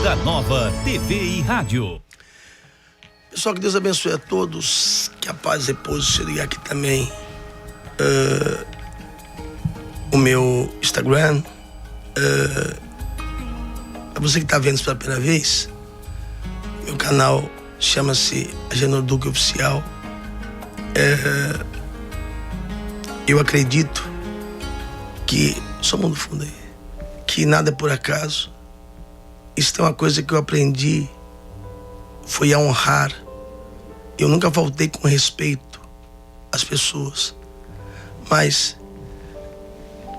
da Nova TV e Rádio. Pessoal, que Deus abençoe a todos, que a paz repouso chegue aqui também. O meu Instagram, para você que está vendo isso pela primeira vez, meu canal chama-se Agenor Duque Oficial. Eu acredito que, só mundo fundo aí, que nada é por acaso. Isso tem uma coisa que eu aprendi, foi a honrar. Eu nunca faltei com respeito às pessoas, mas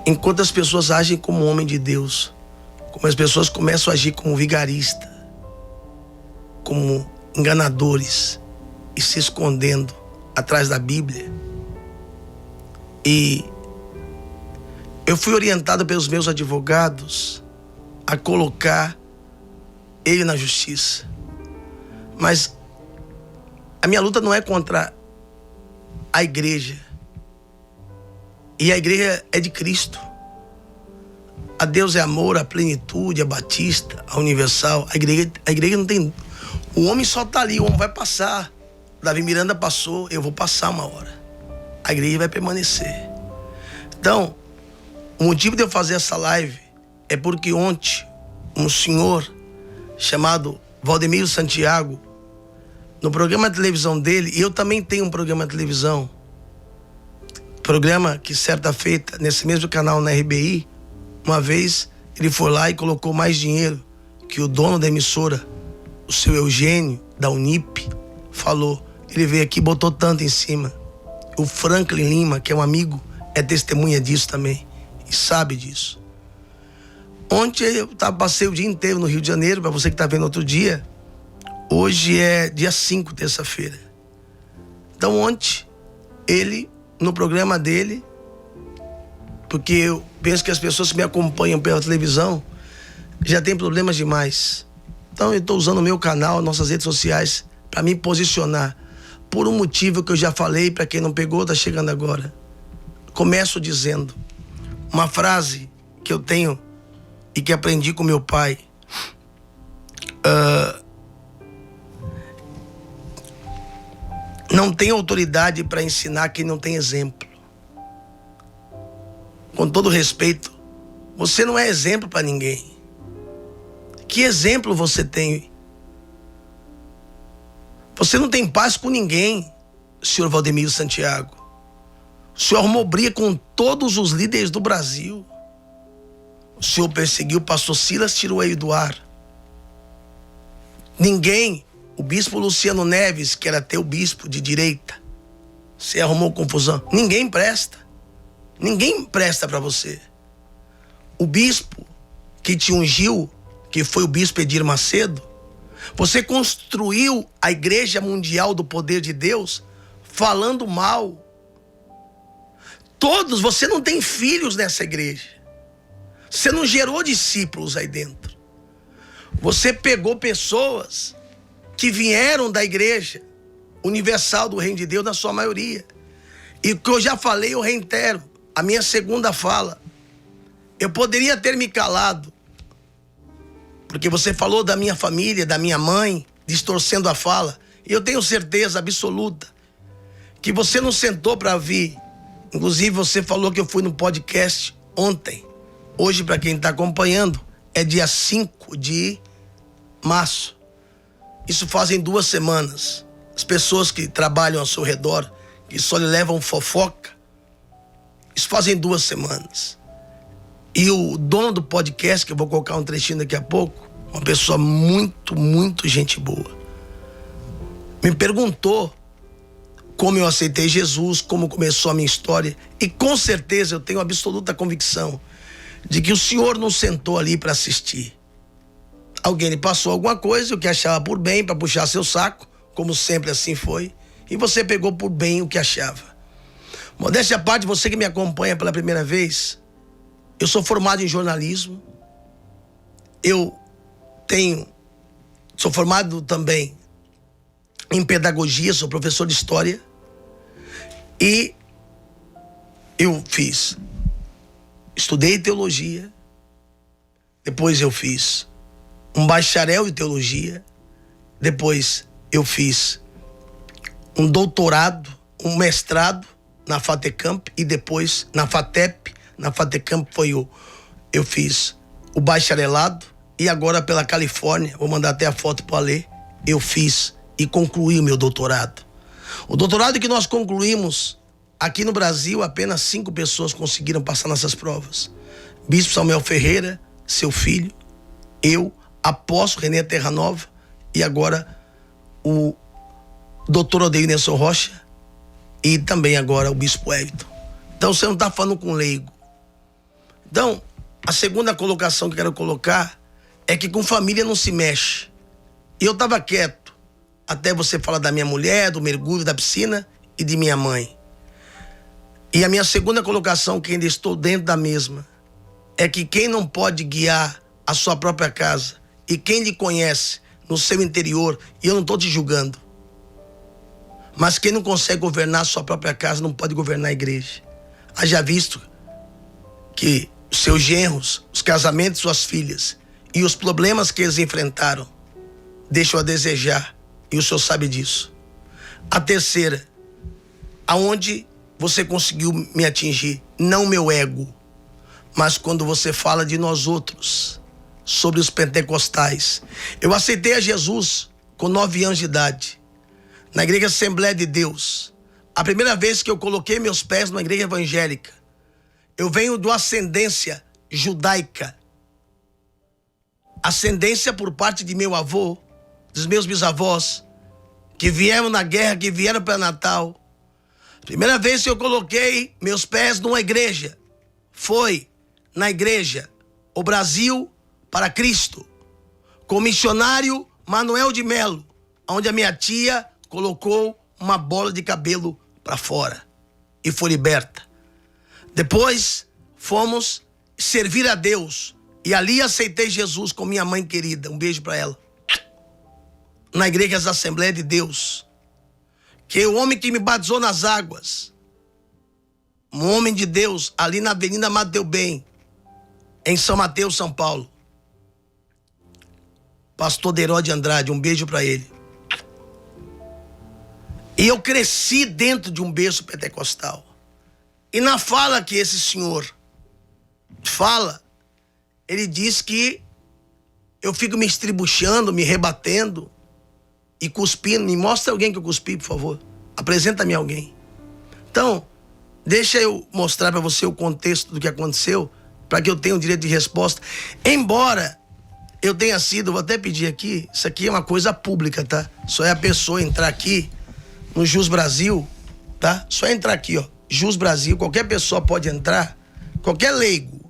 enquanto as pessoas agem como homem de Deus, como as pessoas começam a agir como vigarista, como enganadores e se escondendo atrás da Bíblia. E eu fui orientado pelos meus advogados a colocar ele na justiça. Mas a minha luta não é contra a igreja. E a igreja é de Cristo. A Deus é amor, a plenitude, a batista, a universal. A igreja não tem... O homem só tá ali, o homem vai passar. Davi Miranda passou, eu vou passar uma hora. A igreja vai permanecer. Então, o motivo de eu fazer essa live é porque ontem um senhor chamado Valdemiro Santiago, no programa de televisão dele, e eu também tenho um programa de televisão, programa que certa feita, nesse mesmo canal na RBI, uma vez ele foi lá e colocou mais dinheiro que o dono da emissora, o seu Eugênio, da Unip, falou. Ele veio aqui e botou tanto em cima. O Franklin Lima, que é um amigo, é testemunha disso também e sabe disso. Ontem eu passei o dia inteiro no Rio de Janeiro, para você que está vendo outro dia. Hoje é dia 5, terça-feira. Então ontem, ele, no programa dele, porque eu penso que as pessoas que me acompanham pela televisão já têm problemas demais. Então eu estou usando o meu canal, nossas redes sociais, para me posicionar. Por um motivo que eu já falei, para quem não pegou, tá chegando agora. Começo dizendo uma frase que eu tenho e que aprendi com meu pai. Não tem autoridade para ensinar quem não tem exemplo. Com todo respeito, você não é exemplo para ninguém. Que exemplo você tem? Você não tem paz com ninguém, senhor Valdemiro Santiago. O senhor arrumou briga com todos os líderes do Brasil. O senhor perseguiu o pastor Silas, tirou ele do ar. Ninguém, o bispo Luciano Neves, que era teu bispo de direita, você arrumou confusão. Ninguém presta. Ninguém presta para você. O bispo que te ungiu, que foi o bispo Edir Macedo, você construiu a Igreja Mundial do Poder de Deus falando mal. Todos, você não tem filhos nessa igreja. Você não gerou discípulos aí dentro. Você pegou pessoas que vieram da Igreja Universal do Reino de Deus, na sua maioria. E o que eu já falei, eu reitero. A minha segunda fala. Eu poderia ter me calado, porque você falou da minha família, da minha mãe, distorcendo a fala. E eu tenho certeza absoluta que você não sentou para vir. Inclusive, você falou que eu fui no podcast ontem. Hoje, para quem está acompanhando, é dia 5 de março. Isso fazem 2 semanas. As pessoas que trabalham ao seu redor, que só lhe levam fofoca, isso fazem 2 semanas. E o dono do podcast, que eu vou colocar um trechinho daqui a pouco, uma pessoa muito, muito gente boa, me perguntou como eu aceitei Jesus, como começou a minha história. E com certeza eu tenho absoluta convicção de que o senhor não sentou ali para assistir. Alguém lhe passou alguma coisa, o que achava por bem, para puxar seu saco, como sempre assim foi, e você pegou por bem o que achava. Modéstia à parte, você que me acompanha pela primeira vez, eu sou formado em jornalismo, sou formado também em pedagogia, sou professor de história, e eu estudei teologia, depois eu fiz um bacharel em teologia. Depois eu fiz um doutorado, um mestrado na FATECAMP e depois na FATEP. Na FATECAMP eu fiz o bacharelado e agora pela Califórnia, vou mandar até a foto para ler, eu fiz e concluí o meu doutorado. O doutorado que nós concluímos aqui no Brasil, apenas 5 pessoas conseguiram passar nessas provas. Bispo Samuel Ferreira, seu filho, eu, apóstolo René Terranova e agora o doutor Odeio Nelson Rocha e também agora o Bispo Everton. Então você não está falando com leigo. Então, a segunda colocação que eu quero colocar é que com família não se mexe. E eu estava quieto até você falar da minha mulher, do mergulho da piscina e de minha mãe. E a minha segunda colocação, que ainda estou dentro da mesma, é que quem não pode guiar a sua própria casa e quem lhe conhece no seu interior, e eu não estou te julgando, mas quem não consegue governar a sua própria casa não pode governar a igreja. Haja visto que os seus genros, os casamentos de suas filhas e os problemas que eles enfrentaram deixam a desejar, e o senhor sabe disso. A terceira, aonde você conseguiu me atingir, não meu ego, mas quando você fala de nós outros, sobre os pentecostais. Eu aceitei a Jesus com 9 anos de idade, na Igreja Assembleia de Deus. A primeira vez que eu coloquei meus pés numa igreja evangélica. Eu venho de uma ascendência judaica. Ascendência por parte de meu avô, dos meus bisavós, que vieram na guerra, que vieram para Natal. Primeira vez que eu coloquei meus pés numa igreja foi na igreja O Brasil para Cristo, com o missionário Manuel de Melo, onde a minha tia colocou uma bola de cabelo para fora e foi liberta. Depois fomos servir a Deus e ali aceitei Jesus com minha mãe querida, um beijo para ela, na Igreja da Assembleia de Deus, que o homem que me batizou nas águas, um homem de Deus, ali na Avenida Mateu Bem, em São Mateus, São Paulo, pastor Deró de Andrade, um beijo para ele. E eu cresci dentro de um berço pentecostal. E na fala que esse senhor fala, ele diz que eu fico me estribuchando, me rebatendo e cuspindo. Me mostra alguém que eu cuspi, por favor. Apresenta-me alguém. Então, deixa eu mostrar para você o contexto do que aconteceu, para que eu tenha o direito de resposta. Embora eu tenha sido, vou até pedir aqui, isso aqui é uma coisa pública, tá? Só é a pessoa entrar aqui no Jus Brasil, tá? Só entrar aqui, ó, Jus Brasil, qualquer pessoa pode entrar, qualquer leigo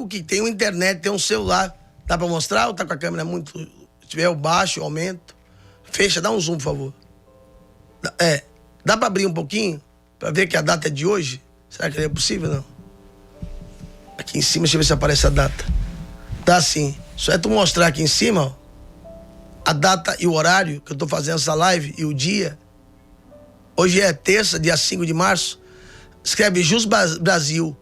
que tem uma internet, tem um celular, dá pra mostrar ou tá com a câmera muito, se tiver eu baixo, eu aumento, fecha, dá um zoom, por favor. Dá pra abrir um pouquinho, pra ver que a data é de hoje? Será que é possível, não? Aqui em cima, deixa eu ver se aparece a data. Tá sim, só é tu mostrar aqui em cima, ó, a data e o horário que eu tô fazendo essa live e o dia. Hoje é terça, dia 5 de março. Escreve Jus Brasil.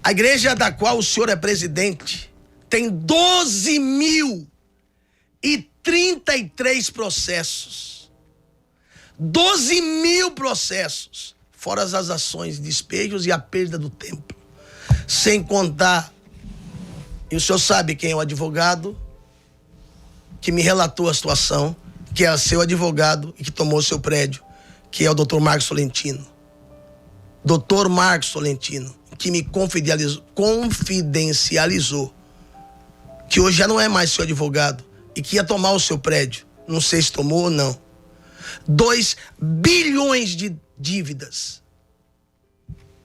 A igreja da qual o senhor é presidente tem 12.033 processos. 12.000 processos. Fora as ações, despejos e a perda do templo. Sem contar, e o senhor sabe quem é o advogado que me relatou a situação, que é seu advogado e que tomou o seu prédio, que é o Dr. Marcos Tolentino. Dr. Marcos Tolentino, que me confidencializou que hoje já não é mais seu advogado e que ia tomar o seu prédio. Não sei se tomou ou não. 2 bilhões de dívidas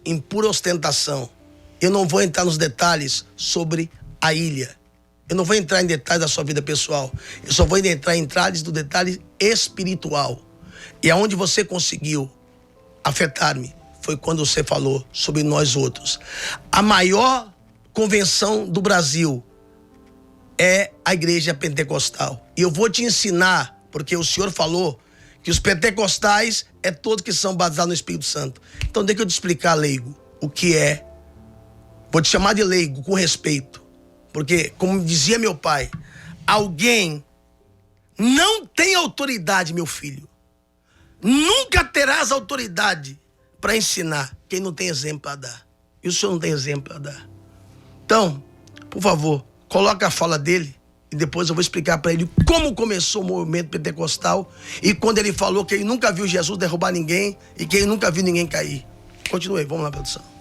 em pura ostentação. Eu não vou entrar nos detalhes sobre a ilha. Eu não vou entrar em detalhes da sua vida pessoal. Eu só vou entrar em detalhes do detalhe espiritual. E aonde você conseguiu afetar-me foi quando você falou sobre nós outros. A maior convenção do Brasil é a igreja pentecostal. E eu vou te ensinar, porque o senhor falou que os pentecostais é todos que são batizados no Espírito Santo. Então deixa eu te explicar, leigo, o que é. Vou te chamar de leigo, com respeito. Porque, como dizia meu pai, alguém não tem autoridade, meu filho. Nunca terás autoridade para ensinar quem não tem exemplo para dar. E o senhor não tem exemplo para dar. Então, por favor, coloca a fala dele e depois eu vou explicar para ele como começou o movimento pentecostal e quando ele falou que ele nunca viu Jesus derrubar ninguém e que ele nunca viu ninguém cair. Continue aí, vamos lá, produção.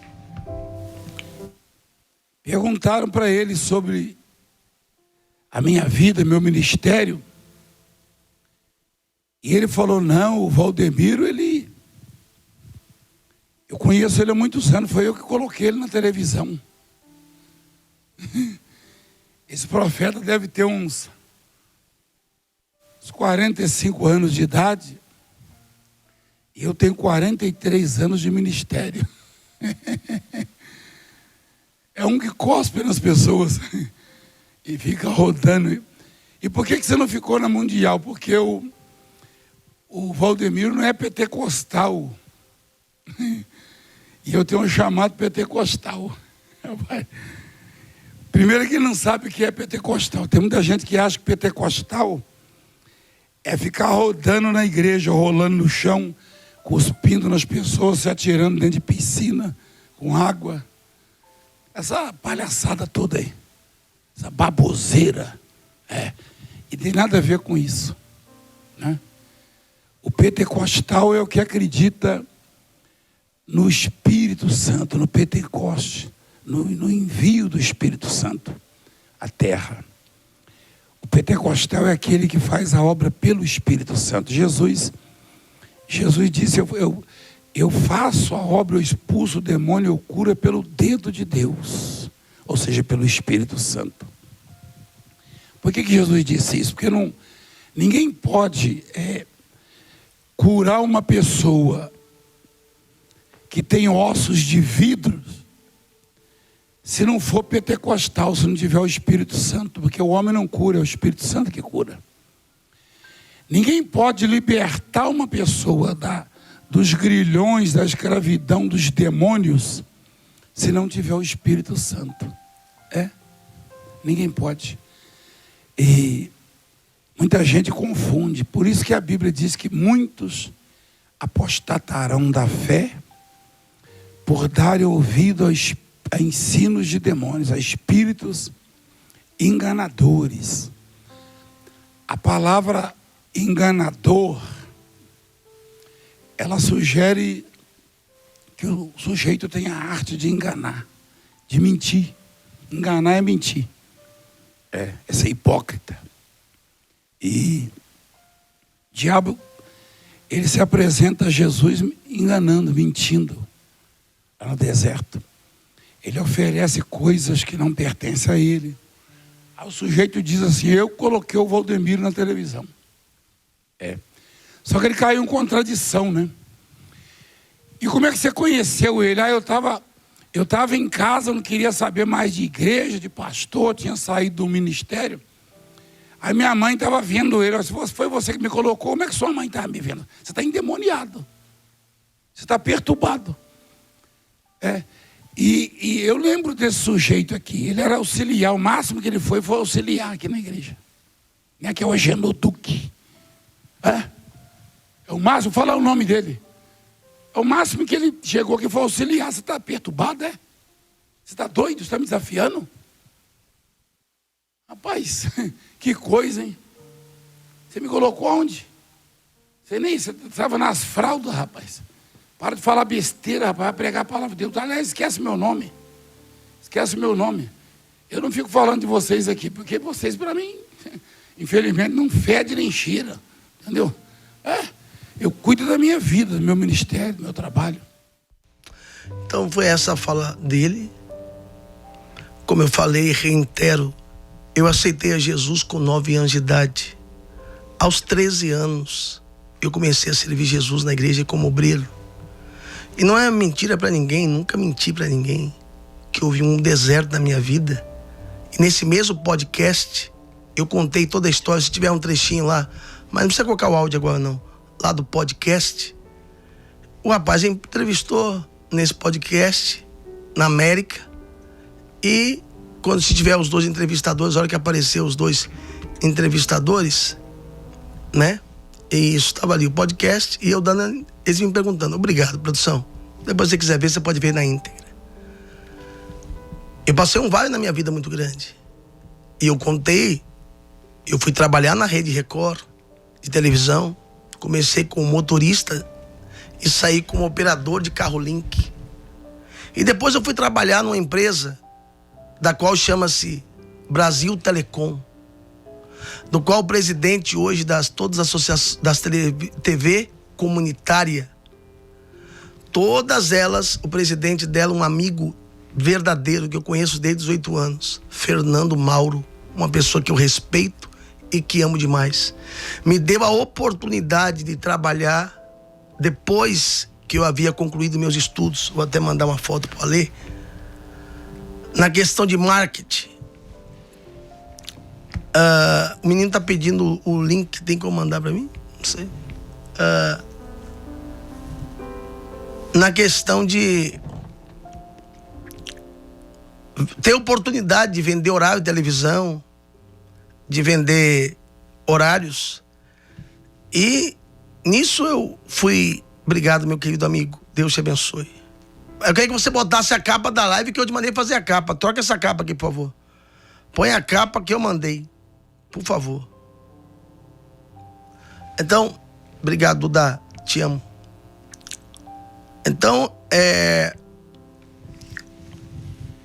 Perguntaram para ele sobre a minha vida, meu ministério. E ele falou, não, o Valdemiro, eu conheço ele há muitos anos, foi eu que coloquei ele na televisão. Esse profeta deve ter uns 45 anos de idade. E eu tenho 43 anos de ministério. É um que cospe nas pessoas e fica rodando. E por que você não ficou na Mundial? Porque o Valdemiro não é pentecostal. E eu tenho um chamado pentecostal. Primeiro que ele não sabe o que é pentecostal. Tem muita gente que acha que pentecostal é ficar rodando na igreja, rolando no chão, cuspindo nas pessoas, se atirando dentro de piscina, com água. Essa palhaçada toda aí. Essa baboseira. E tem nada a ver com isso. Né? O pentecostal é o que acredita no Espírito Santo, no Pentecoste, no envio do Espírito Santo à terra. O pentecostal é aquele que faz a obra pelo Espírito Santo. Jesus disse, eu faço a obra, eu expulso o demônio, eu curo pelo dedo de Deus, ou seja, pelo Espírito Santo. Por que Jesus disse isso? Porque ninguém pode curar uma pessoa que tem ossos de vidro se não for pentecostal, se não tiver o Espírito Santo, porque o homem não cura, é o Espírito Santo que cura. Ninguém pode libertar uma pessoa dos grilhões, da escravidão, dos demônios, se não tiver o Espírito Santo. Ninguém pode. E muita gente confunde. Por isso que a Bíblia diz que muitos apostatarão da fé por darem ouvido a ensinos de demônios, a espíritos enganadores. A palavra enganador, ela sugere que o sujeito tem a arte de enganar, de mentir. Enganar é mentir. É ser hipócrita. E o diabo, ele se apresenta a Jesus enganando, mentindo, lá no deserto. Ele oferece coisas que não pertencem a ele. Aí o sujeito diz assim, eu coloquei o Valdemiro na televisão. Só que ele caiu em contradição, né? E como é que você conheceu ele? Eu estava em casa, não queria saber mais de igreja, de pastor, tinha saído do ministério. Aí minha mãe estava vendo ele. Se foi você que me colocou, como é que sua mãe estava me vendo? Você está endemoniado. Você está perturbado. E eu lembro desse sujeito aqui. Ele era auxiliar. O máximo que ele foi auxiliar aqui na igreja. Que é o Agenor Duque. É o máximo, vou falar o nome dele. É o máximo que ele chegou aqui, foi auxiliar. Você está perturbado, Você está doido? Você está me desafiando? Rapaz, que coisa, hein? Você me colocou onde? Você estava nas fraldas, rapaz. Para de falar besteira, rapaz, vai pregar a palavra de Deus. Aliás, esquece meu nome. Esquece meu nome. Eu não fico falando de vocês aqui, porque vocês, para mim, infelizmente, não fede nem cheira. Entendeu? Eu cuido da minha vida, do meu ministério, do meu trabalho. Então foi essa a fala dele. Como eu falei e reitero, eu aceitei a Jesus com 9 anos de idade. Aos 13 anos, eu comecei a servir Jesus na igreja como obreiro. E não é mentira para ninguém, nunca menti para ninguém, que houve um deserto na minha vida. E nesse mesmo podcast, eu contei toda a história, se tiver um trechinho lá, mas não precisa colocar o áudio agora não, lá do podcast. O rapaz entrevistou nesse podcast, na América, e quando se tiver os dois entrevistadores, a hora que aparecer os dois entrevistadores, né? E isso, estava ali o podcast e eu dando, eles me perguntando, obrigado, produção. Depois, se você quiser ver, você pode ver na íntegra. Eu passei um vale na minha vida muito grande. E eu contei, eu fui trabalhar na Rede Record de televisão, comecei como motorista e saí como operador de carro Link. E depois eu fui trabalhar numa empresa da qual chama-se Brasil Telecom, do qual o presidente hoje todas as associações das TV comunitária, todas elas, o presidente dela, um amigo verdadeiro que eu conheço desde os 8 anos, Fernando Mauro, uma pessoa que eu respeito e que amo demais, me deu a oportunidade de trabalhar depois que eu havia concluído meus estudos. Vou até mandar uma foto para ler. Na questão de marketing. O menino tá pedindo o link, tem como mandar para mim? Não sei. Na questão de ter oportunidade de vender horário de televisão, de vender horários. E nisso eu fui... Obrigado, meu querido amigo. Deus te abençoe. Eu queria que você botasse a capa da live que eu te mandei fazer a capa. Troca essa capa aqui, por favor. Põe a capa que eu mandei. Por favor. Então, obrigado, Duda. Te amo. Então,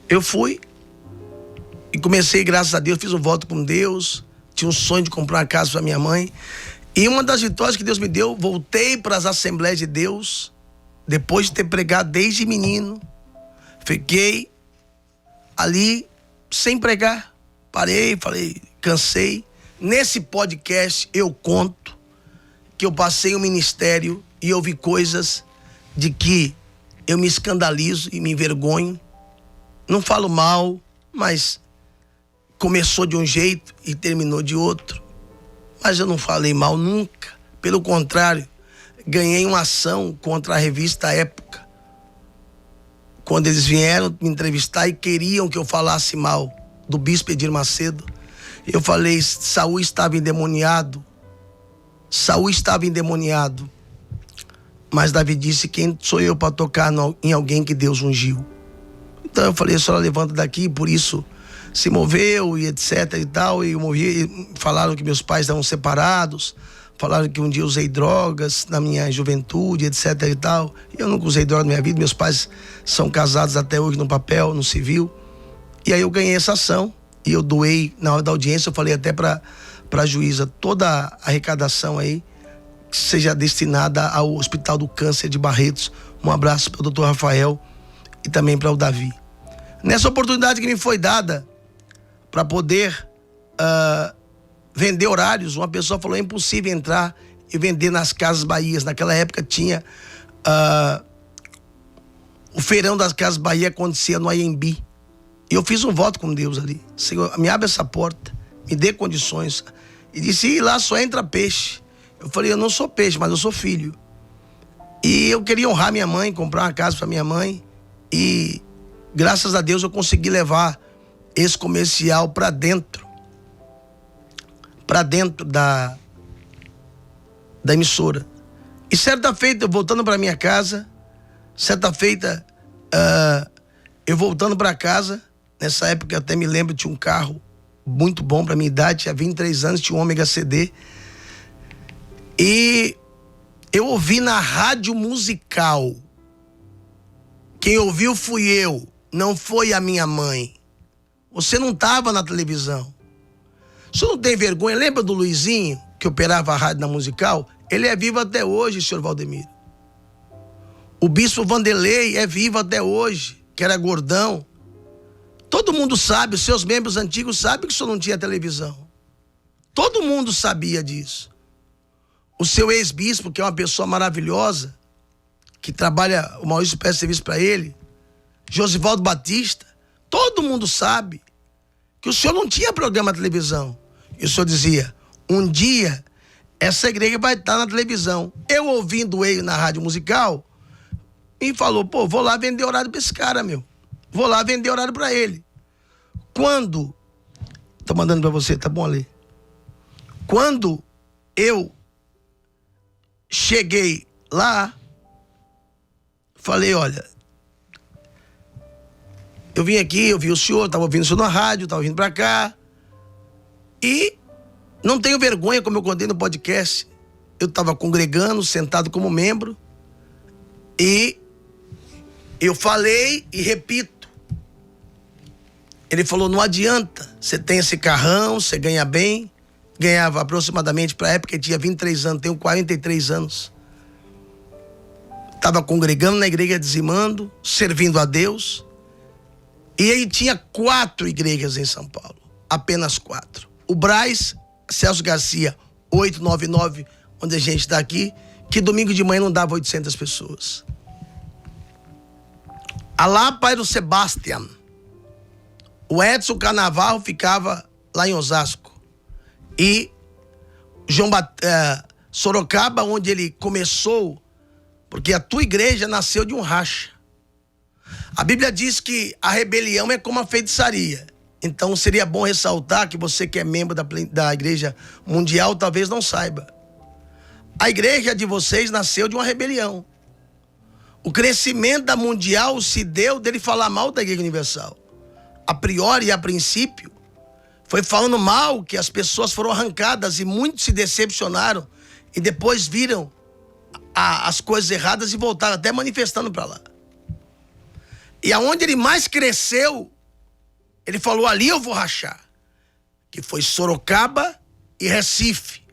eu fui e comecei, graças a Deus, fiz um voto com Deus. Tinha um sonho de comprar uma casa para minha mãe. E uma das vitórias que Deus me deu, voltei para as Assembleias de Deus, depois de ter pregado desde menino. Fiquei ali sem pregar. Parei, falei, cansei. Nesse podcast eu conto que eu passei um ministério e eu vi coisas de que eu me escandalizo e me envergonho. Não falo mal, mas começou de um jeito e terminou de outro. Mas eu não falei mal nunca. Pelo contrário, ganhei uma ação contra a revista Época. Quando eles vieram me entrevistar e queriam que eu falasse mal do bispo Edir Macedo, eu falei, Saul estava endemoniado. Saul estava endemoniado. Mas Davi disse, quem sou eu para tocar em alguém que Deus ungiu? Então eu falei, a senhora levanta daqui, por isso se moveu e etc e tal, e eu movi, falaram que meus pais estavam separados, falaram que um dia eu usei drogas na minha juventude, etc e tal. Eu nunca usei droga na minha vida, meus pais são casados até hoje no papel, no civil. E aí eu ganhei essa ação e eu doei, na hora da audiência, eu falei até para a juíza, toda a arrecadação aí seja destinada ao Hospital do Câncer de Barretos. Um abraço para o Dr. Rafael e também para o Davi. Nessa oportunidade que me foi dada para poder vender horários, uma pessoa falou, é impossível entrar e vender nas Casas Bahias. Naquela época tinha o feirão das Casas Bahia, acontecia no AMB. E eu fiz um voto com Deus ali. Senhor, me abre essa porta, me dê condições. E disse, lá só entra peixe. Eu falei, eu não sou peixe, mas eu sou filho. E eu queria honrar minha mãe, comprar uma casa para minha mãe. E graças a Deus eu consegui levar esse comercial para dentro da emissora. E certa feita, eu voltando para minha casa, eu voltando para casa, nessa época eu até me lembro, tinha um carro muito bom para minha idade, tinha 23 anos, tinha um Ômega CD. E eu ouvi na rádio musical. Quem ouviu fui eu, não foi a minha mãe. Você não estava na televisão. O senhor não tem vergonha? Lembra do Luizinho, que operava a rádio na musical? Ele é vivo até hoje, senhor Valdemiro. O bispo Vanderlei é vivo até hoje, que era gordão. Todo mundo sabe, os seus membros antigos sabem que o senhor não tinha televisão. Todo mundo sabia disso. O seu ex-bispo, que é uma pessoa maravilhosa, que trabalha, o Maurício presta serviço para ele, Josivaldo Batista, todo mundo sabe que o senhor não tinha programa de televisão. E o senhor dizia, um dia essa igreja vai estar na televisão. Eu ouvindo ele na rádio musical, e falou, pô, vou lá vender horário para esse cara, meu. Vou lá vender horário para ele. quando... Tô mandando para você, tá bom, Ale? Quando eu cheguei lá, falei, olha, eu vim aqui, eu vi o senhor, estava ouvindo o senhor na rádio, estava vindo para cá, e não tenho vergonha, como eu contei no podcast, eu estava congregando, sentado como membro, e eu falei e repito. Ele falou, não adianta, você tem esse carrão, você ganha bem, ganhava aproximadamente, para a época eu tinha 23 anos, tenho 43 anos. Estava congregando na igreja, dizimando, servindo a Deus. E aí tinha 4 igrejas em São Paulo, apenas 4. O Braz, Celso Garcia, 899, onde a gente está aqui, que domingo de manhã não dava 800 pessoas. A Lapa era o Sebastian. O Edson Carnaval ficava lá em Osasco. E Sorocaba, onde ele começou, porque a tua igreja nasceu de um racha. A Bíblia diz que a rebelião é como a feitiçaria. Então seria bom ressaltar que você que é membro da Igreja Mundial talvez não saiba. A igreja de vocês nasceu de uma rebelião. O crescimento da Mundial se deu dele falar mal da Igreja Universal. A priori e a princípio, foi falando mal que as pessoas foram arrancadas e muitos se decepcionaram e depois viram as coisas erradas e voltaram até manifestando para lá. E aonde ele mais cresceu, ele falou, ali eu vou rachar, que foi Sorocaba e Recife,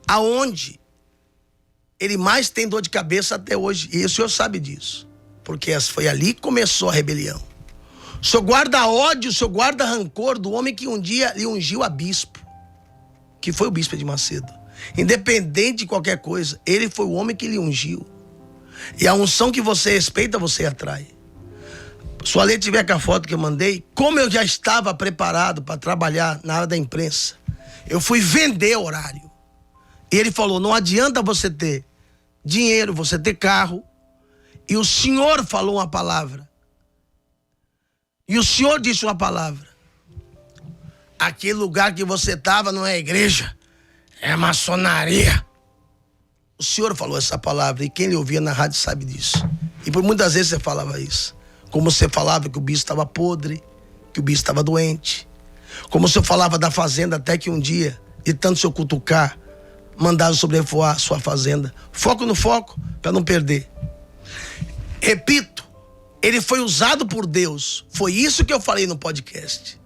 aonde ele mais tem dor de cabeça até hoje, e o senhor sabe disso, porque foi ali que começou a rebelião. O senhor guarda ódio, o senhor guarda rancor do homem que um dia lhe ungiu a bispo, que foi o bispo de Macedo. Independente de qualquer coisa, ele foi o homem que lhe ungiu. E a unção que você respeita, você atrai. Se o Ale tiver com a foto que eu mandei, como eu já estava preparado para trabalhar na área da imprensa, eu fui vender horário. E ele falou, não adianta você ter dinheiro, você ter carro. E o senhor falou uma palavra. E o senhor disse uma palavra. Aquele lugar que você estava não é igreja, é maçonaria. O senhor falou essa palavra e quem lhe ouvia na rádio sabe disso. E por muitas vezes você falava isso. Como você falava que o bispo estava podre, que o bispo estava doente. Como o senhor falava da fazenda até que um dia, de tanto o senhor cutucar, mandaram sobrevoar a sua fazenda. Foco no foco, para não perder. Repito, ele foi usado por Deus. Foi isso que eu falei no podcast.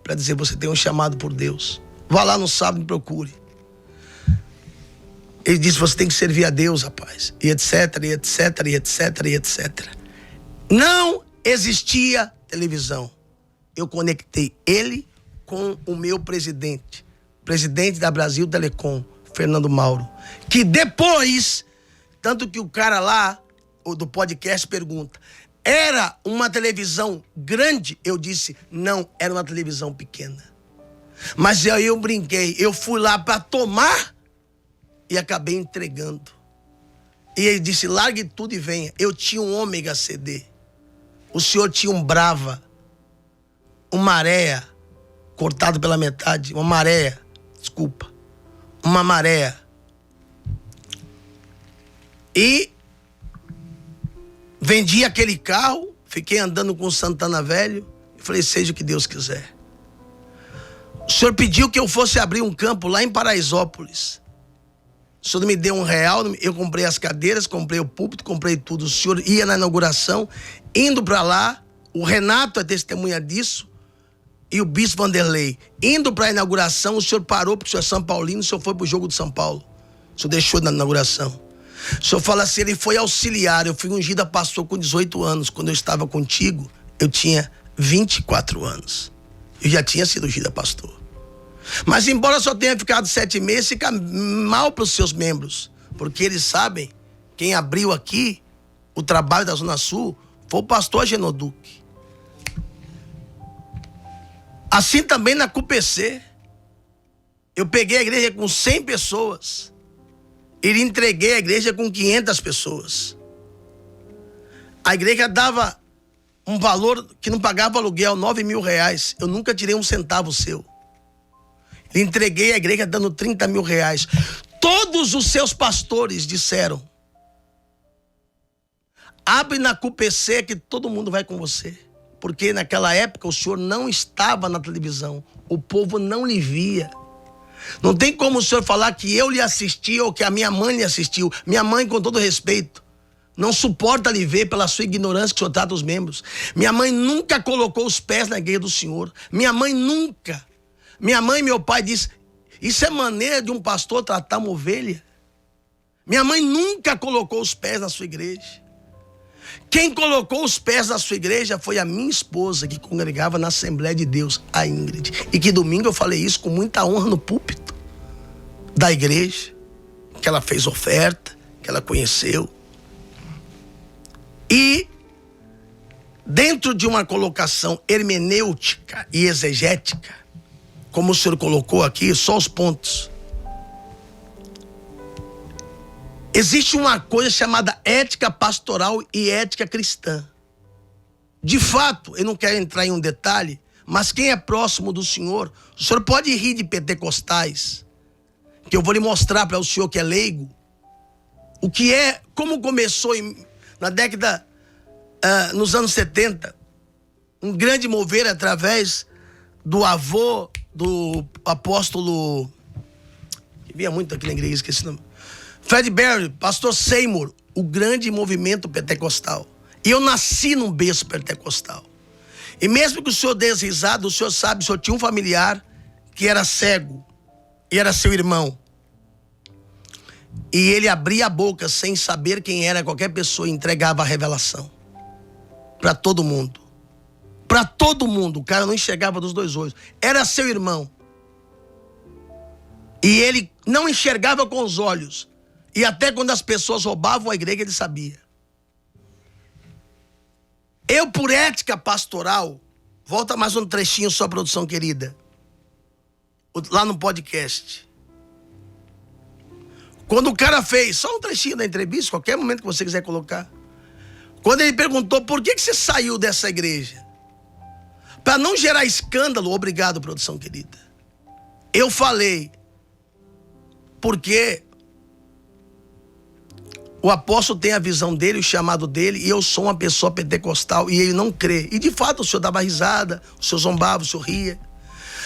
Para dizer, você tem um chamado por Deus. Vá lá no sábado e me procure. Ele disse, você tem que servir a Deus, rapaz. E etc, e etc, e etc, e etc. Não existia televisão. Eu conectei ele com o meu presidente da Brasil Telecom, Fernando Mauro. Que depois, tanto que o cara lá, do podcast, pergunta, era uma televisão grande? Eu disse, não, era uma televisão pequena. Mas aí eu brinquei, eu fui lá para tomar e acabei entregando. E ele disse, largue tudo e venha. Eu tinha um Ômega CD. O senhor tinha um Brava, um Maré, cortado pela metade, uma maré, uma maré. E vendi aquele carro, fiquei andando com o Santana Velho e falei, seja o que Deus quiser. O senhor pediu que eu fosse abrir um campo lá em Paraisópolis. O senhor me deu R$1, eu comprei as cadeiras, comprei o púlpito, comprei tudo. O senhor ia na inauguração, indo para lá, o Renato é testemunha disso, e o Bispo Vanderlei. Indo para a inauguração, o senhor parou, porque o senhor é São Paulino, o senhor foi para o jogo de São Paulo. O senhor deixou na inauguração. O senhor fala assim, ele foi auxiliar, eu fui ungido a pastor com 18 anos. Quando eu estava contigo, eu tinha 24 anos. Eu já tinha sido ungido a pastor. Mas embora só tenha ficado 7 meses, fica mal para os seus membros. Porque eles sabem, quem abriu aqui o trabalho da Zona Sul foi o pastor Genoduque. Assim também na QPC. Eu peguei a igreja com 100 pessoas. E entreguei a igreja com 500 pessoas. A igreja dava um valor que não pagava aluguel, R$9.000. Eu nunca tirei um centavo seu. Lhe entreguei a igreja dando R$30.000. Todos os seus pastores disseram: abre na QPC que todo mundo vai com você. Porque naquela época o senhor não estava na televisão. O povo não lhe via. Não tem como o senhor falar que eu lhe assisti ou que a minha mãe lhe assistiu. Minha mãe, com todo respeito, não suporta lhe ver pela sua ignorância que o senhor trata os membros. Minha mãe nunca colocou os pés na igreja do senhor. Minha mãe nunca. Minha mãe e meu pai disse: isso é maneira de um pastor tratar uma ovelha? Minha mãe nunca colocou os pés na sua igreja. Quem colocou os pés na sua igreja foi a minha esposa, que congregava na Assembleia de Deus, a Ingrid. E que domingo eu falei isso com muita honra no púlpito da igreja, que ela fez oferta, que ela conheceu. E dentro de uma colocação hermenêutica e exegética, como o senhor colocou aqui, só os pontos. Existe uma coisa chamada ética pastoral e ética cristã. De fato, eu não quero entrar em um detalhe, mas quem é próximo do senhor, o senhor pode rir de pentecostais, que eu vou lhe mostrar para o senhor que é leigo, o que é, como começou na década, nos anos 70, um grande mover através do avô do apóstolo, que via muito aqui na igreja, esqueci o nome, Fred Berry, pastor Seymour, o grande movimento pentecostal. E eu nasci num berço pentecostal. E mesmo que o senhor dê risada, o senhor sabe, o senhor tinha um familiar que era cego, e era seu irmão. E ele abria a boca sem saber quem era qualquer pessoa e entregava a revelação. Para todo mundo. Para todo mundo. O cara não enxergava dos dois olhos. Era seu irmão. E ele não enxergava com os olhos. E até quando as pessoas roubavam a igreja, ele sabia. Eu, por ética pastoral, volta mais um trechinho só, produção querida, lá no podcast. Quando o cara fez, só um trechinho da entrevista, qualquer momento que você quiser colocar. Quando ele perguntou: por que você saiu dessa igreja? Para não gerar escândalo, obrigado, produção querida. Eu falei: porque o apóstolo tem a visão dele, o chamado dele, e eu sou uma pessoa pentecostal e ele não crê. E de fato o senhor dava risada, o senhor zombava, o senhor ria.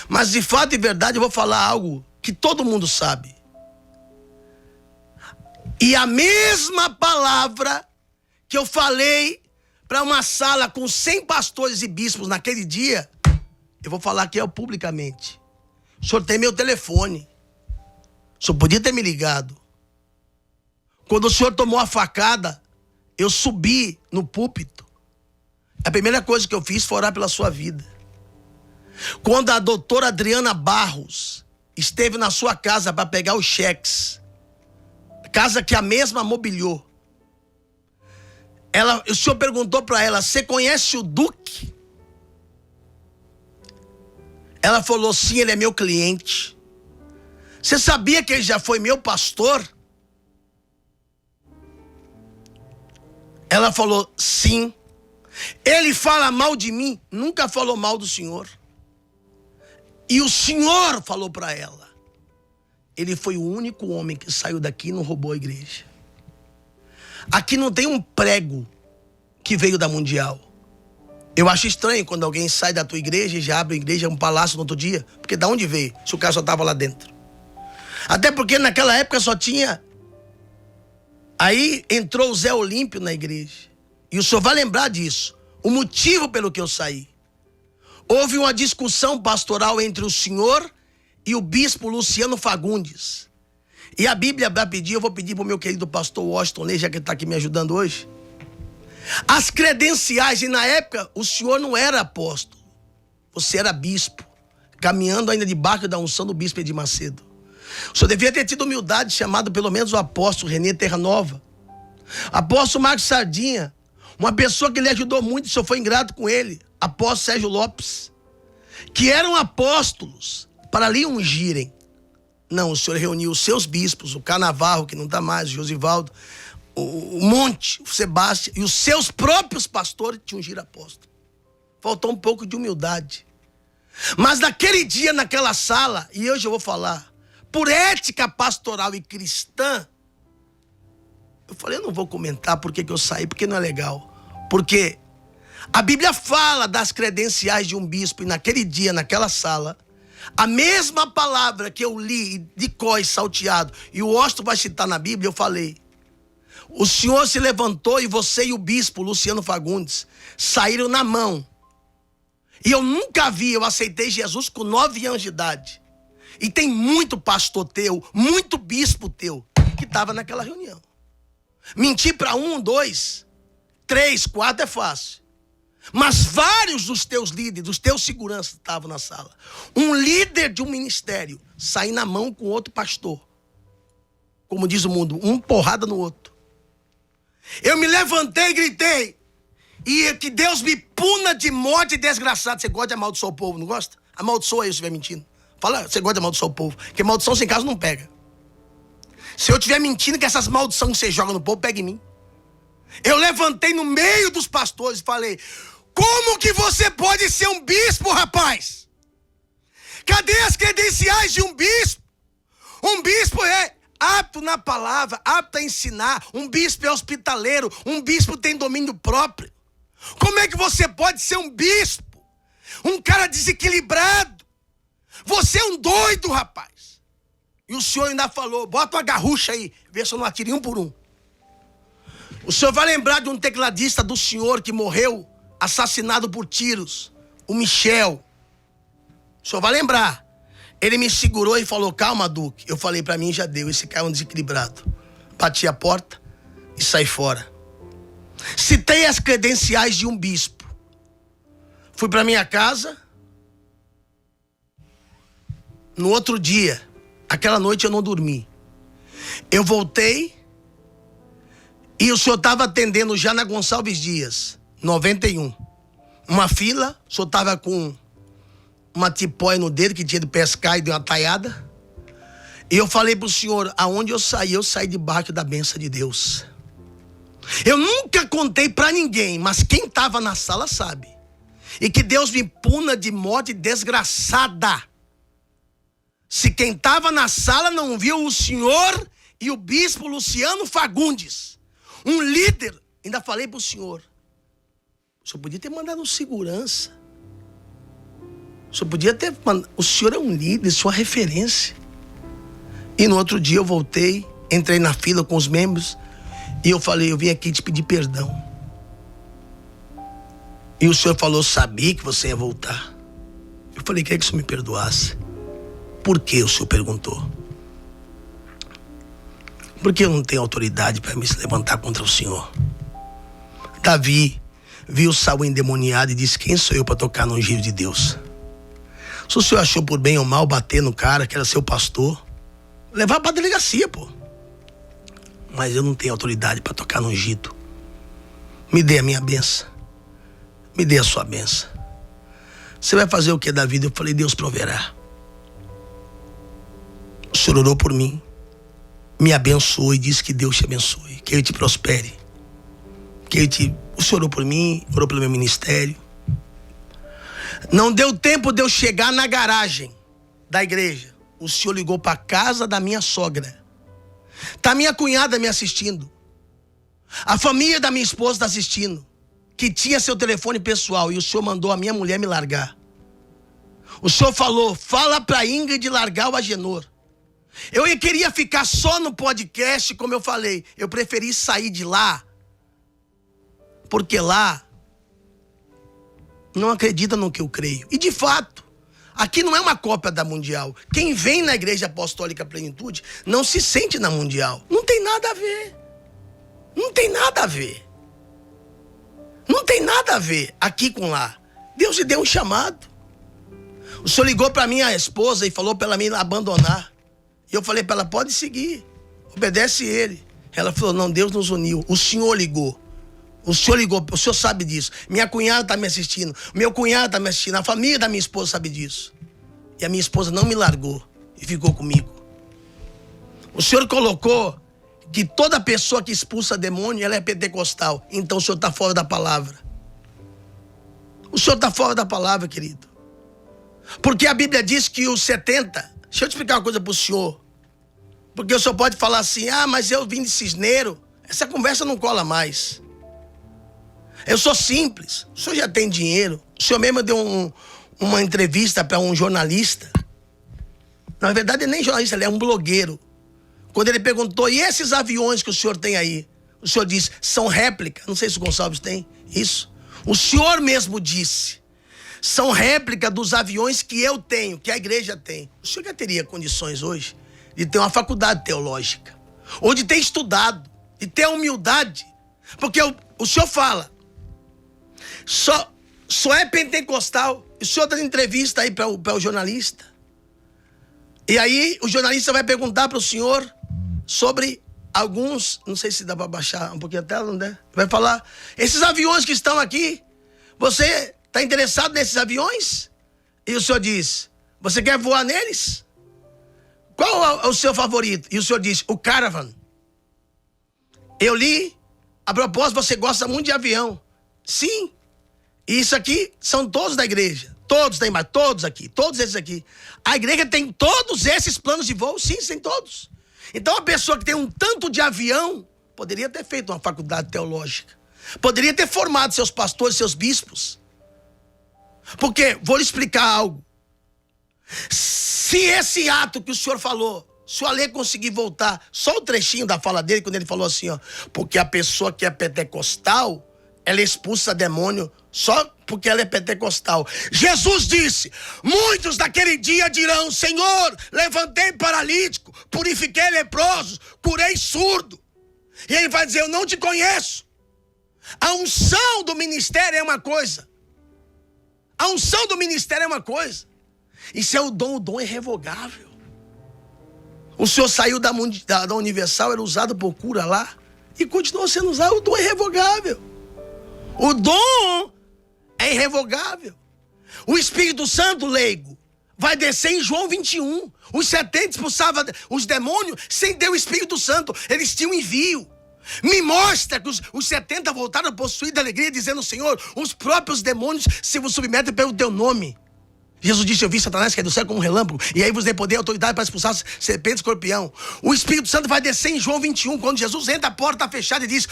Mas de fato e verdade eu vou falar algo que todo mundo sabe. E a mesma palavra que eu falei para uma sala com 100 pastores e bispos naquele dia, eu vou falar aqui publicamente. O senhor tem meu telefone. O senhor podia ter me ligado. Quando o senhor tomou a facada, eu subi no púlpito. A primeira coisa que eu fiz foi orar pela sua vida. Quando a doutora Adriana Barros esteve na sua casa para pegar os cheques, casa que a mesma mobiliou, o senhor perguntou para ela: você conhece o Duque? Ela falou: sim, ele é meu cliente. Você sabia que ele já foi meu pastor? Ela falou: sim. Ele fala mal de mim? Nunca falou mal do senhor. E o senhor falou para ela: ele foi o único homem que saiu daqui e não roubou a igreja. Aqui não tem um prego que veio da Mundial. Eu acho estranho quando alguém sai da tua igreja e já abre a igreja, um palácio no outro dia. Porque da onde veio, se o cara só estava lá dentro? Até porque naquela época só tinha... Aí entrou o Zé Olímpio na igreja. E o senhor vai lembrar disso. O motivo pelo que eu saí. Houve uma discussão pastoral entre o senhor e o bispo Luciano Fagundes. E a Bíblia vai pedir, eu vou pedir para o meu querido pastor Washington Ney, já que ele está aqui me ajudando hoje. As credenciais, e na época o senhor não era apóstolo. Você era bispo, caminhando ainda debaixo da unção do bispo Edir Macedo. O senhor devia ter tido humildade, chamado pelo menos o apóstolo Renê Terra Nova. Apóstolo Marcos Sardinha, uma pessoa que lhe ajudou muito, o senhor foi ingrato com ele. Apóstolo Sérgio Lopes, que eram apóstolos para lhe ungirem. Não, o senhor reuniu os seus bispos, o Canavarro, que não está mais, o Josivaldo, o Monte, o Sebastião e os seus próprios pastores te ungiram apóstolo. Faltou um pouco de humildade. Mas naquele dia, naquela sala, e hoje eu vou falar, por ética pastoral e cristã, eu falei, eu não vou comentar porque que eu saí, porque não é legal. Porque a Bíblia fala das credenciais de um bispo, e naquele dia, naquela sala, a mesma palavra que eu li de cor e salteado, e o Osto vai citar na Bíblia, eu falei, o senhor se levantou e você e o bispo Luciano Fagundes saíram na mão. E eu nunca vi, eu aceitei Jesus com 9 anos de idade. E tem muito pastor teu, muito bispo teu, que estava naquela reunião. Mentir para 1, 2, 3, 4 é fácil. Mas vários dos teus líderes, dos teus seguranças estavam na sala. Um líder de um ministério sair na mão com outro pastor. Como diz o mundo, um porrada no outro. Eu me levantei e gritei. E que Deus me puna de morte desgraçado. Você gosta de amaldiçoar o povo, não gosta? Amaldiçoa aí se estiver mentindo. Fala, você gosta de amaldiçoar o povo. Porque maldição sem caso não pega. Se eu estiver mentindo, que essas maldições que você joga no povo, pega em mim. Eu levantei no meio dos pastores e falei, como que você pode ser um bispo, rapaz? Cadê as credenciais de um bispo? Um bispo é apto na palavra, apto a ensinar. Um bispo é hospitaleiro. Um bispo tem domínio próprio. Como é que você pode ser um bispo? Um cara desequilibrado. Você é um doido, rapaz. E o senhor ainda falou, bota uma garrucha aí, vê se eu não atiro um por um. O senhor vai lembrar de um tecladista do senhor que morreu assassinado por tiros, o Michel. O senhor vai lembrar. Ele me segurou e falou, calma, Duque. Eu falei, pra mim já deu, esse cara é um desequilibrado. Bati a porta e saí fora. Citei as credenciais de um bispo. Fui pra minha casa. No outro dia, aquela noite eu não dormi. Eu voltei e o senhor estava atendendo já na Gonçalves Dias, 91. Uma fila, o senhor estava com uma tipóia no dedo que tinha de pescar e deu uma taiada. E eu falei pro senhor, aonde eu saí debaixo da bênção de Deus. Eu nunca contei pra ninguém, mas quem estava na sala sabe. E que Deus me puna de morte desgraçada. Se quem estava na sala não viu o senhor e o bispo Luciano Fagundes, um líder, ainda falei pro senhor, o senhor podia ter mandado um segurança. O senhor podia ter mandado, o senhor é um líder, sua referência. E no outro dia eu voltei, entrei na fila com os membros e eu falei, eu vim aqui te pedir perdão. E o senhor falou, sabia que você ia voltar. Eu falei, queria que o senhor me perdoasse. Por que o senhor perguntou? Porque eu não tenho autoridade para me levantar contra o senhor. Davi viu Saul endemoniado e disse, quem sou eu para tocar no ungido de Deus? Se o senhor achou por bem ou mal bater no cara que era seu pastor, levar para a delegacia, pô. Mas eu não tenho autoridade para tocar no ungido. Me dê a minha benção. Me dê a sua benção. Você vai fazer o que da vida? Eu falei, Deus proverá. O senhor orou por mim, me abençoou e disse que Deus te abençoe, que Ele te prospere. O senhor orou por mim, orou pelo meu ministério. Não deu tempo de eu chegar na garagem da igreja. O senhor ligou para a casa da minha sogra. Tá minha cunhada me assistindo. A família da minha esposa está assistindo. Que tinha seu telefone pessoal. E o senhor mandou a minha mulher me largar. O senhor falou, fala para Ingrid largar o Agenor. Eu queria ficar só no podcast, como eu falei. Eu preferi sair de lá. Porque lá não acredita no que eu creio. E de fato, aqui não é uma cópia da Mundial. Quem vem na Igreja Apostólica Plenitude não se sente na Mundial. Não tem nada a ver. Não tem nada a ver. Não tem nada a ver aqui com lá. Deus lhe deu um chamado. O senhor ligou para minha esposa e falou para ela me abandonar. E eu falei para ela, pode seguir. Obedece ele. Ela falou, não, Deus nos uniu. O senhor ligou. O senhor sabe disso. Minha cunhada está me assistindo. Meu cunhado está me assistindo. A família da minha esposa sabe disso. E a minha esposa não me largou e ficou comigo. O senhor colocou que toda pessoa que expulsa demônio, ela é pentecostal. Então o senhor está fora da palavra. O senhor está fora da palavra, querido. Porque a Bíblia diz que os 70... Deixa eu te explicar uma coisa para o senhor. Porque o senhor pode falar assim, mas eu vim de Cisneiro. Essa conversa não cola mais. Eu sou simples. O senhor já tem dinheiro. O senhor mesmo deu uma entrevista para um jornalista. Na verdade, ele nem jornalista, ele é um blogueiro. Quando ele perguntou, e esses aviões que o senhor tem aí? O senhor disse, são réplica. Não sei se o Gonçalves tem isso. O senhor mesmo disse, são réplica dos aviões que eu tenho, que a igreja tem. O senhor já teria condições hoje de ter uma faculdade teológica, ou de ter estudado, de ter humildade. Porque o senhor fala, só é pentecostal. O senhor dá entrevista aí para o jornalista. E aí o jornalista vai perguntar para o senhor sobre alguns, não sei se dá para baixar um pouquinho a tela, não der? Vai falar, esses aviões que estão aqui, você está interessado nesses aviões? E o senhor diz, você quer voar neles? Qual é o seu favorito? E o senhor diz, o Caravan. Eu li, a propósito, você gosta muito de avião. Sim, e isso aqui são todos da igreja. Todos da imagem, todos aqui, todos esses aqui. A igreja tem todos esses planos de voo? Sim, tem todos. Então a pessoa que tem um tanto de avião poderia ter feito uma faculdade teológica. Poderia ter formado seus pastores, seus bispos. Porque, vou lhe explicar algo. Se esse ato que o senhor falou, se o Alê conseguir voltar, só o trechinho da fala dele, quando ele falou assim, porque a pessoa que é pentecostal, ela expulsa demônio só porque ela é pentecostal. Jesus disse, muitos daquele dia dirão, Senhor, levantei paralítico, purifiquei leprosos, curei surdo. E ele vai dizer, eu não te conheço. A unção do ministério é uma coisa. A unção do ministério é uma coisa. Isso é o dom é revogável. O senhor saiu da Universal, era usado por cura lá, e continuou sendo usado, o dom é revogável. O dom é irrevogável. O Espírito Santo, leigo, vai descer em João 21. Os 70 expulsavam os demônios sem ter o Espírito Santo. Eles tinham envio. Me mostra que os 70 voltaram possuídos de alegria, dizendo, Senhor, os próprios demônios se vos submetem pelo teu nome. Jesus disse, eu vi Satanás cair do céu como um relâmpago, e aí vos dei poder e autoridade para expulsar serpente e escorpião. O Espírito Santo vai descer em João 21, quando Jesus entra, a porta está fechada e diz,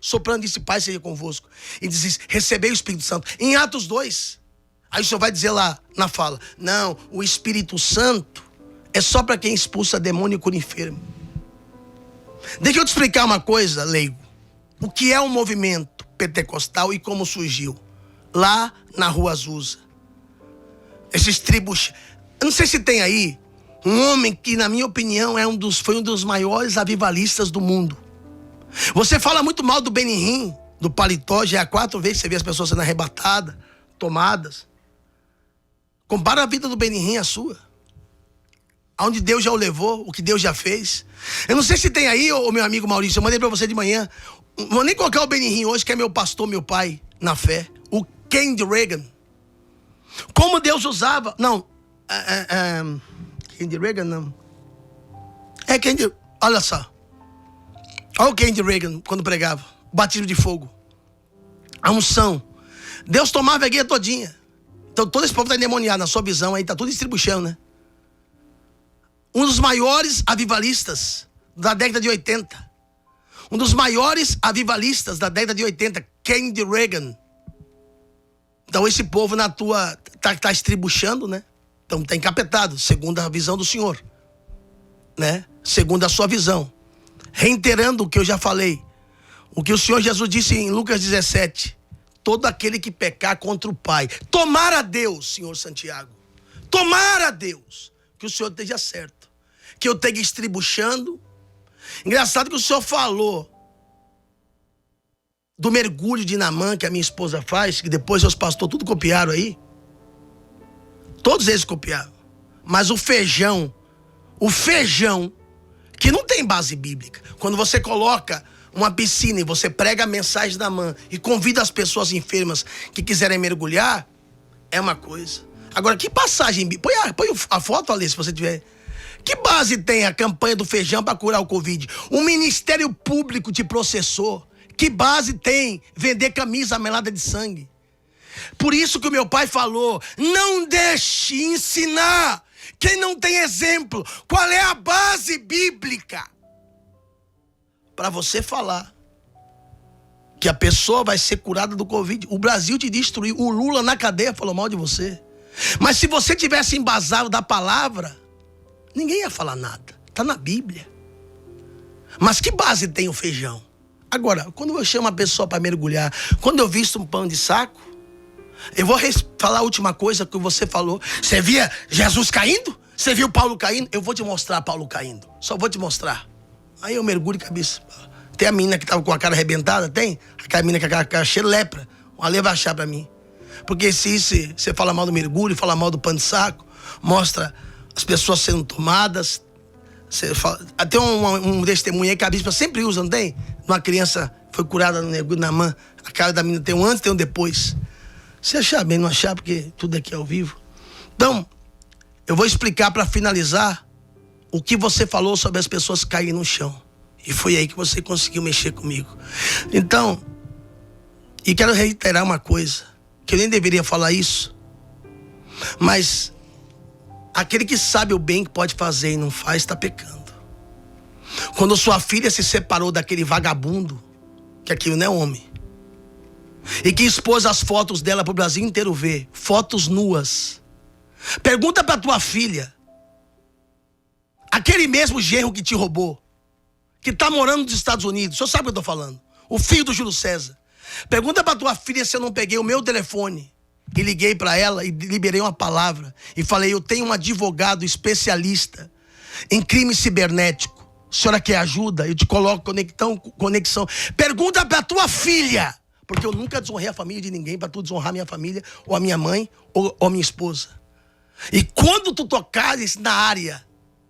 soprando, disse, Pai seja convosco. E diz, recebei o Espírito Santo. Em Atos 2, aí o senhor vai dizer lá na fala, não, o Espírito Santo é só para quem expulsa demônio e cura enfermo. Deixa eu te explicar uma coisa, leigo. O que é o movimento pentecostal e como surgiu? Lá na Rua Azusa. Esses tribos... Eu não sei se tem aí um homem que, na minha opinião, foi um dos maiores avivalistas do mundo. Você fala muito mal do Benihim, do paletó, já é a 4 vezes que você vê as pessoas sendo arrebatadas, tomadas. Compara a vida do Benihim à sua. Aonde Deus já o levou, o que Deus já fez. Eu não sei se tem aí, ô meu amigo Maurício, eu mandei pra você de manhã. Vou nem colocar o Benihim hoje, que é meu pastor, meu pai, na fé. O Kennedy Reagan. Como Deus usava... Não. Kennedy Reagan, não. Kennedy... Olha só. Olha o Kennedy Reagan, quando pregava. O batismo de fogo. A unção. Deus tomava a guia todinha. Então todo esse povo está endemoniado, na sua visão aí, tá tudo distribuição, né? Um dos maiores avivalistas da década de 80. Um dos maiores avivalistas da década de 80, Kennedy Reagan. Então esse povo na tua... Tá estribuchando, né? Então tá encapetado, segundo a visão do Senhor. Né? Segundo a sua visão. Reiterando o que eu já falei. O que o Senhor Jesus disse em Lucas 17. Todo aquele que pecar contra o Pai. Tomar a Deus, Senhor Santiago. Tomar a Deus. Que o Senhor esteja certo. Que eu esteja estribuchando. Engraçado que o Senhor falou do mergulho de Naamã que a minha esposa faz, que depois os pastores tudo copiaram aí. Todos eles copiaram. Mas o feijão, que não tem base bíblica. Quando você coloca uma piscina e você prega a mensagem de Naamã e convida as pessoas enfermas que quiserem mergulhar, é uma coisa. Agora, que passagem bíblica? Põe a foto ali, se você tiver. Que base tem a campanha do feijão para curar o Covid? O Ministério Público te processou. Que base tem vender camisa melada de sangue? Por isso que o meu pai falou, não deixe ensinar quem não tem exemplo. Qual é a base bíblica para você falar que a pessoa vai ser curada do Covid? O Brasil te destruiu. O Lula na cadeia falou mal de você. Mas se você tivesse embasado da palavra, ninguém ia falar nada. Está na Bíblia. Mas que base tem o feijão? Agora, quando eu chamo a pessoa para mergulhar, quando eu visto um pano de saco, eu vou falar a última coisa que você falou. Você via Jesus caindo? Você viu Paulo caindo? Eu vou te mostrar Paulo caindo. Só vou te mostrar. Aí eu mergulho de cabeça. Tem a menina que estava com a cara arrebentada? Tem? Aquela menina com a cara cheia de lepra. O Ale vai achar para mim. Porque se você fala mal do mergulho, fala mal do pano de saco, mostra as pessoas sendo tomadas. Tem um testemunho aí que a bispa sempre usa, não tem? Uma criança foi curada no mergulho na mão. A cara da menina tem um antes e tem um depois. Se achar bem, não achar, porque tudo aqui é ao vivo. Então, eu vou explicar para finalizar o que você falou sobre as pessoas caírem no chão. E foi aí que você conseguiu mexer comigo. Então, e quero reiterar uma coisa, que eu nem deveria falar isso, mas aquele que sabe o bem que pode fazer e não faz, está pecando. Quando sua filha se separou daquele vagabundo, que aquilo não é homem, e que expôs as fotos dela para o Brasil inteiro ver, fotos nuas. Pergunta para tua filha, aquele mesmo genro que te roubou, que está morando nos Estados Unidos, o senhor sabe o que eu estou falando, o filho do Júlio César. Pergunta para tua filha se eu não peguei o meu telefone e liguei para ela e liberei uma palavra e falei, eu tenho um advogado especialista em crime cibernético. A senhora quer ajuda? Eu te coloco conexão. Pergunta para tua filha, porque eu nunca desonrei a família de ninguém para tu desonrar minha família, ou a minha mãe, ou a minha esposa. E quando tu tocares na área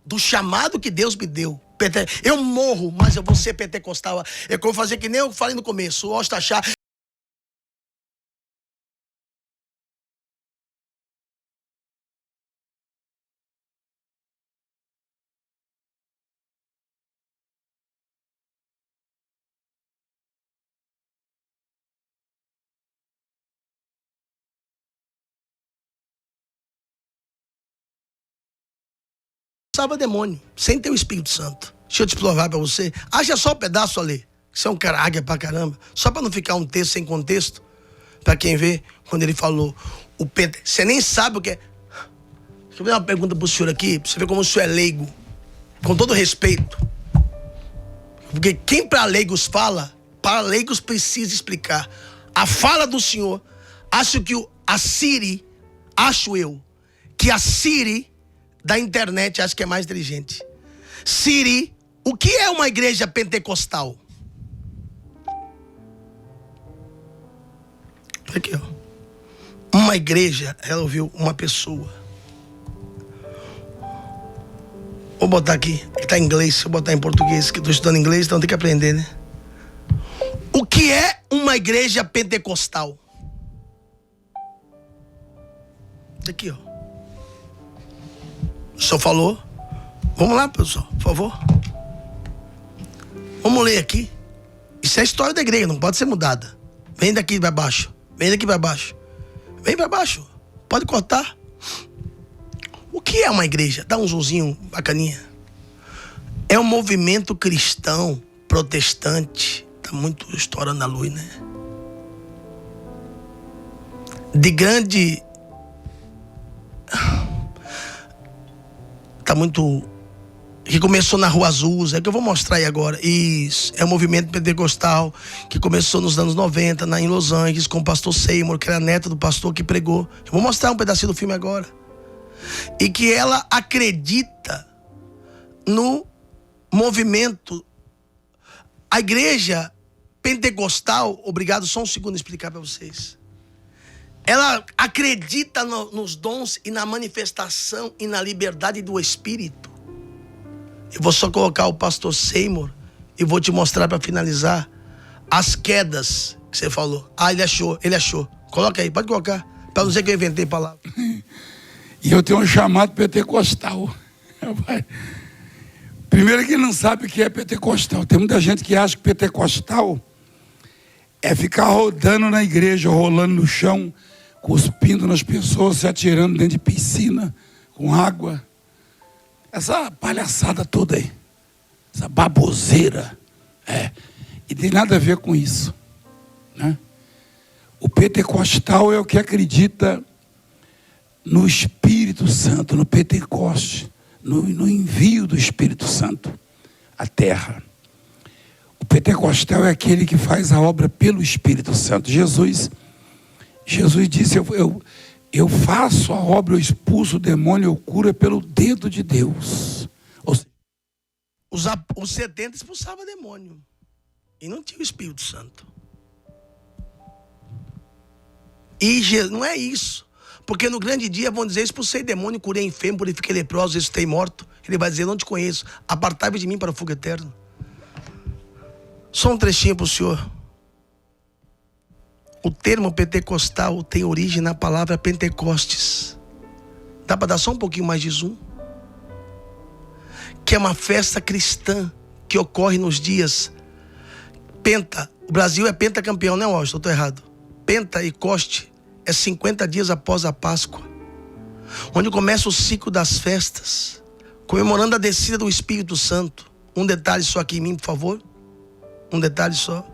do chamado que Deus me deu, eu morro, mas eu vou ser pentecostal. Eu vou fazer que nem eu falei no começo, o Ostachá. Salva demônio, sem ter o Espírito Santo. Deixa eu te provar pra você. Acha só um pedaço ali. Você é um cara águia pra caramba. Só pra não ficar um texto sem contexto. Pra quem vê, quando ele falou o você nem sabe o que é. Deixa eu fazer uma pergunta pro senhor aqui, pra você ver como o senhor é leigo. Com todo respeito. Porque quem pra leigos fala, para leigos precisa explicar. A fala do senhor, acho que a Siri, que a Siri da internet acho que é mais inteligente. Siri, o que é uma igreja pentecostal? Aqui, ó. Uma igreja, ela ouviu uma pessoa. Vou botar aqui, que tá em inglês, vou botar em português, que eu tô estudando inglês, então tem que aprender, né? O que é uma igreja pentecostal? Aqui, ó. O senhor falou. Vamos lá, pessoal, por favor. Vamos ler aqui. Isso é a história da igreja, não pode ser mudada. Vem daqui para baixo. Vem daqui para baixo. Vem para baixo. Pode cortar. O que é uma igreja? Dá um zoomzinho bacaninha. É um movimento cristão, protestante. Tá muito estourando a luz, né? De grande... Tá muito... Que começou na Rua Azul, é que eu vou mostrar aí agora. Isso, é um movimento pentecostal que começou nos anos 90, em Los Angeles, com o pastor Seymour, que era neto do pastor que pregou. Eu vou mostrar um pedacinho do filme agora. E que ela acredita no movimento. A igreja pentecostal, obrigado, só um segundo explicar para vocês. Ela acredita nos dons e na manifestação e na liberdade do Espírito. Eu vou só colocar o pastor Seymour e vou te mostrar para finalizar as quedas que você falou. Ah, ele achou. Coloca aí, pode colocar, para não dizer que eu inventei palavra. E eu tenho um chamado pentecostal. Primeiro que ele não sabe o que é pentecostal. Tem muita gente que acha que pentecostal é ficar rodando na igreja, rolando no chão, cuspindo nas pessoas, se atirando dentro de piscina, com água. Essa palhaçada toda aí. Essa baboseira. E tem nada a ver com isso, né? O pentecostal é o que acredita no Espírito Santo, no Pentecoste, no envio do Espírito Santo à terra. O pentecostal é aquele que faz a obra pelo Espírito Santo. Jesus disse, eu faço a obra, eu expulso o demônio, eu curo pelo dedo de Deus. Os 70 expulsavam demônio. E não tinha o Espírito Santo. E não é isso. Porque no grande dia vão dizer, expulsei demônio, curei enfermo, purifiquei leprosos, ressuscitei morto. Ele vai dizer, não te conheço, apartai-vos de mim para o fogo eterno. Só um trechinho para o senhor. O termo pentecostal tem origem na palavra Pentecostes. Dá para dar só um pouquinho mais de zoom? Que é uma festa cristã que ocorre nos dias Penta. O Brasil é pentacampeão, não é, Washington? Estou errado. Penta e Coste é 50 dias após a Páscoa, onde começa o ciclo das festas, comemorando a descida do Espírito Santo. Um detalhe só aqui em mim, por favor. Um detalhe só.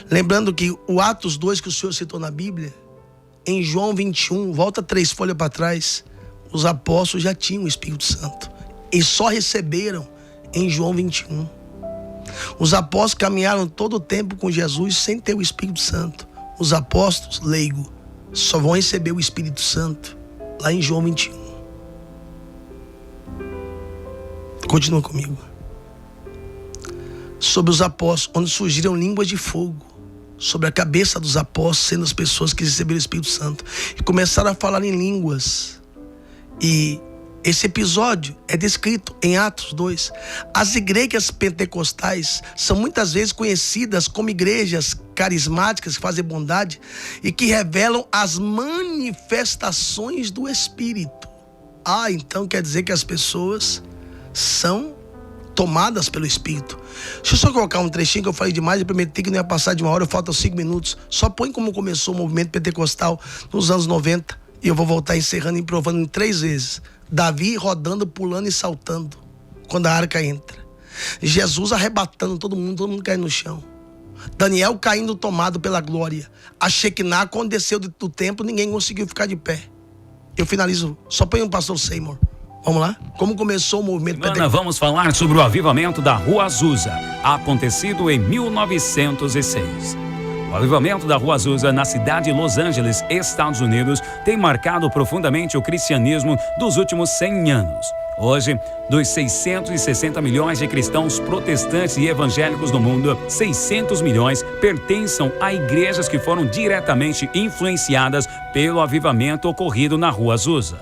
Lembrando que o Atos 2 que o senhor citou na Bíblia, em João 21, volta 3 folhas para trás, os apóstolos já tinham o Espírito Santo. E só receberam em João 21. Os apóstolos caminharam todo o tempo com Jesus sem ter o Espírito Santo. Os apóstolos, leigo, só vão receber o Espírito Santo lá em João 21. Continua comigo. Sobre os apóstolos, onde surgiram línguas de fogo sobre a cabeça dos apóstolos, sendo as pessoas que receberam o Espírito Santo, e começaram a falar em línguas. E esse episódio é descrito em Atos 2. As igrejas pentecostais são muitas vezes conhecidas como igrejas carismáticas que fazem bondade e que revelam as manifestações do Espírito. Então quer dizer que as pessoas são tomadas pelo Espírito. Deixa eu só colocar um trechinho que eu falei demais e prometi que não ia passar de 1 hora, faltam 5 minutos. Só põe como começou o movimento pentecostal nos anos 90 e eu vou voltar encerrando e provando em 3 vezes. Davi rodando, pulando e saltando quando a arca entra. Jesus arrebatando todo mundo caindo no chão. Daniel caindo tomado pela glória. A Shekinah, quando desceu do templo, ninguém conseguiu ficar de pé. Eu finalizo. Só põe um pastor Seymour. Vamos lá? Como começou o movimento pentecostal? Vamos falar sobre o avivamento da Rua Azusa, acontecido em 1906. O avivamento da Rua Azusa, na cidade de Los Angeles, Estados Unidos, tem marcado profundamente o cristianismo dos últimos 100 anos. Hoje, dos 660 milhões de cristãos protestantes e evangélicos do mundo, 600 milhões pertencem a igrejas que foram diretamente influenciadas pelo avivamento ocorrido na Rua Azusa.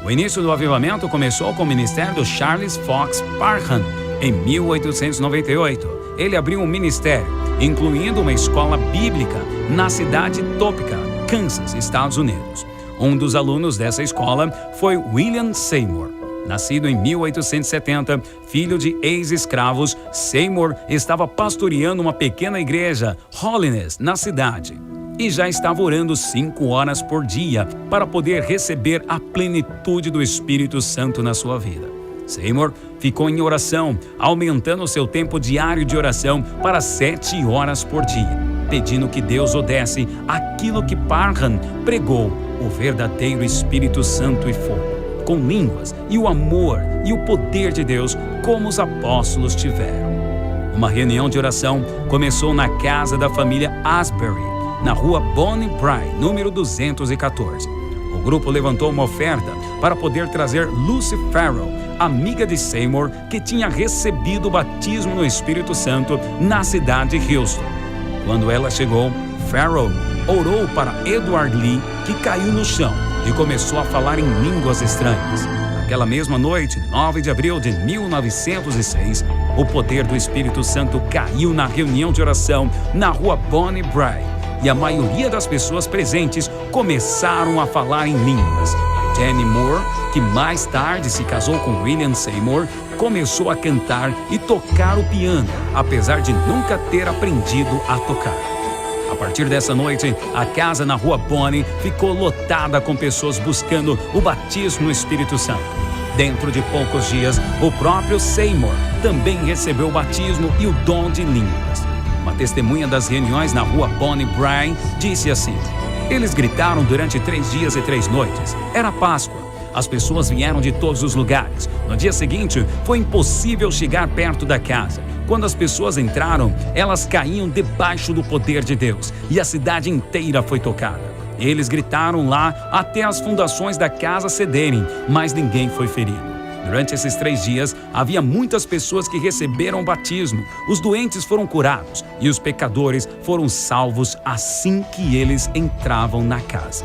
O início do avivamento começou com o ministério do Charles Fox Parham, em 1898. Ele abriu um ministério, incluindo uma escola bíblica, na cidade de Topeka, Kansas, Estados Unidos. Um dos alunos dessa escola foi William Seymour. Nascido em 1870, filho de ex-escravos, Seymour estava pastoreando uma pequena igreja, Holiness, na cidade. E já estava orando 5 horas por dia para poder receber a plenitude do Espírito Santo na sua vida. Seymour ficou em oração, aumentando seu tempo diário de oração para 7 horas por dia, pedindo que Deus o desse aquilo que Parham pregou, o verdadeiro Espírito Santo e fogo, com línguas e o amor e o poder de Deus, como os apóstolos tiveram. Uma reunião de oração começou na casa da família Asbury, na rua Bonnie Bry, número 214. O grupo levantou uma oferta para poder trazer Lucy Farrell, amiga de Seymour, que tinha recebido o batismo no Espírito Santo na cidade de Houston. Quando ela chegou, Farrell orou para Edward Lee, que caiu no chão e começou a falar em línguas estranhas. Naquela mesma noite, 9 de abril de 1906, o poder do Espírito Santo caiu na reunião de oração na rua Bonnie Bry. e a maioria das pessoas presentes começaram a falar em línguas. Jenny Moore, que mais tarde se casou com William Seymour, começou a cantar e tocar o piano, apesar de nunca ter aprendido a tocar. A partir dessa noite, a casa na Rua Bonnie ficou lotada com pessoas buscando o batismo no Espírito Santo. Dentro de poucos dias, o próprio Seymour também recebeu o batismo e o dom de línguas. Uma testemunha das reuniões na Rua Bonnie Bray disse assim: eles gritaram durante 3 dias e 3 noites. Era Páscoa. As pessoas vieram de todos os lugares. No dia seguinte, foi impossível chegar perto da casa. Quando as pessoas entraram, elas caíam debaixo do poder de Deus e a cidade inteira foi tocada. Eles gritaram lá até as fundações da casa cederem, mas ninguém foi ferido. Durante esses 3 dias, havia muitas pessoas que receberam o batismo, os doentes foram curados e os pecadores foram salvos assim que eles entravam na casa.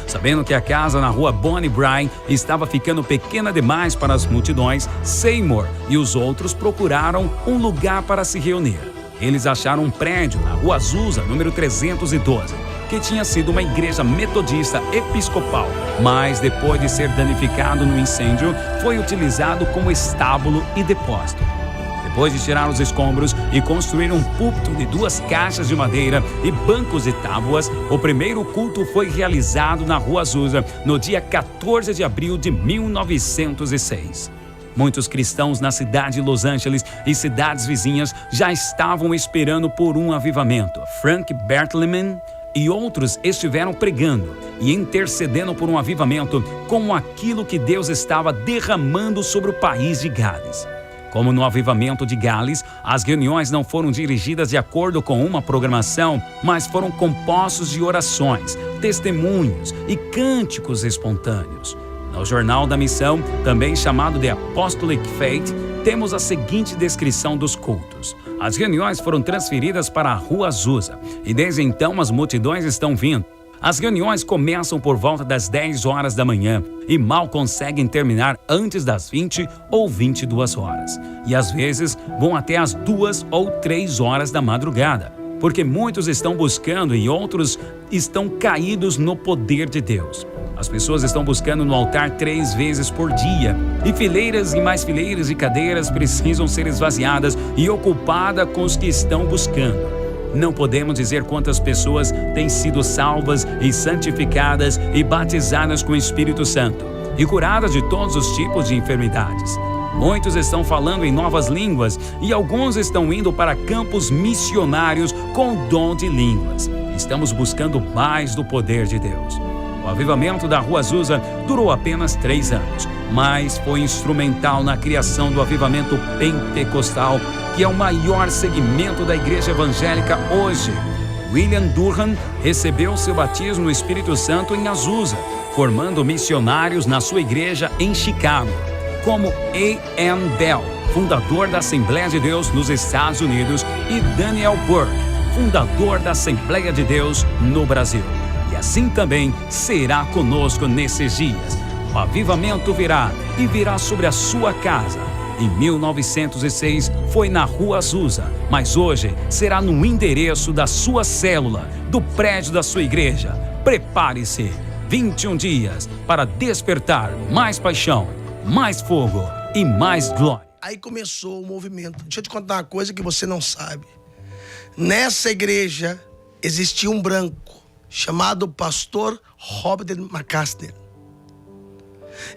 Sabendo que a casa na Rua Bonnie Bray estava ficando pequena demais para as multidões, Seymour e os outros procuraram um lugar para se reunir. Eles acharam um prédio na Rua Azusa, número 312, que tinha sido uma igreja metodista episcopal, mas depois de ser danificado no incêndio, foi utilizado como estábulo e depósito. Depois de tirar os escombros e construir um púlpito de 2 caixas de madeira e bancos de tábuas, o primeiro culto foi realizado na Rua Azusa no dia 14 de abril de 1906. Muitos cristãos na cidade de Los Angeles e cidades vizinhas já estavam esperando por um avivamento. Frank Bertleman e outros estiveram pregando e intercedendo por um avivamento como aquilo que Deus estava derramando sobre o país de Gales. Como no avivamento de Gales, as reuniões não foram dirigidas de acordo com uma programação, mas foram compostos de orações, testemunhos e cânticos espontâneos. No Jornal da Missão, também chamado de Apostolic Faith, temos a seguinte descrição dos cultos. As reuniões foram transferidas para a Rua Azusa e desde então as multidões estão vindo. As reuniões começam por volta das 10 horas da manhã e mal conseguem terminar antes das 20 ou 22 horas. E às vezes vão até as 2 ou 3 horas da madrugada, porque muitos estão buscando e outros estão caídos no poder de Deus. As pessoas estão buscando no altar 3 vezes por dia e fileiras e mais fileiras de cadeiras precisam ser esvaziadas e ocupadas com os que estão buscando. Não podemos dizer quantas pessoas têm sido salvas e santificadas e batizadas com o Espírito Santo e curadas de todos os tipos de enfermidades. Muitos estão falando em novas línguas e alguns estão indo para campos missionários com o dom de línguas. Estamos buscando mais do poder de Deus. O avivamento da Rua Azusa durou apenas 3 anos, mas foi instrumental na criação do avivamento pentecostal, que é o maior segmento da igreja evangélica hoje. William Durham recebeu seu batismo no Espírito Santo em Azusa, formando missionários na sua igreja em Chicago, como A.N. Bell, fundador da Assembleia de Deus nos Estados Unidos, e Daniel Burke, fundador da Assembleia de Deus no Brasil. E assim também será conosco nesses dias. O avivamento virá e virá sobre a sua casa. Em 1906 foi na Rua Azusa, mas hoje será no endereço da sua célula, do prédio da sua igreja. Prepare-se, 21 dias para despertar mais paixão, mais fogo e mais glória. Aí começou o movimento. Deixa eu te contar uma coisa que você não sabe. Nessa igreja existia um branco chamado pastor Robert McCaster.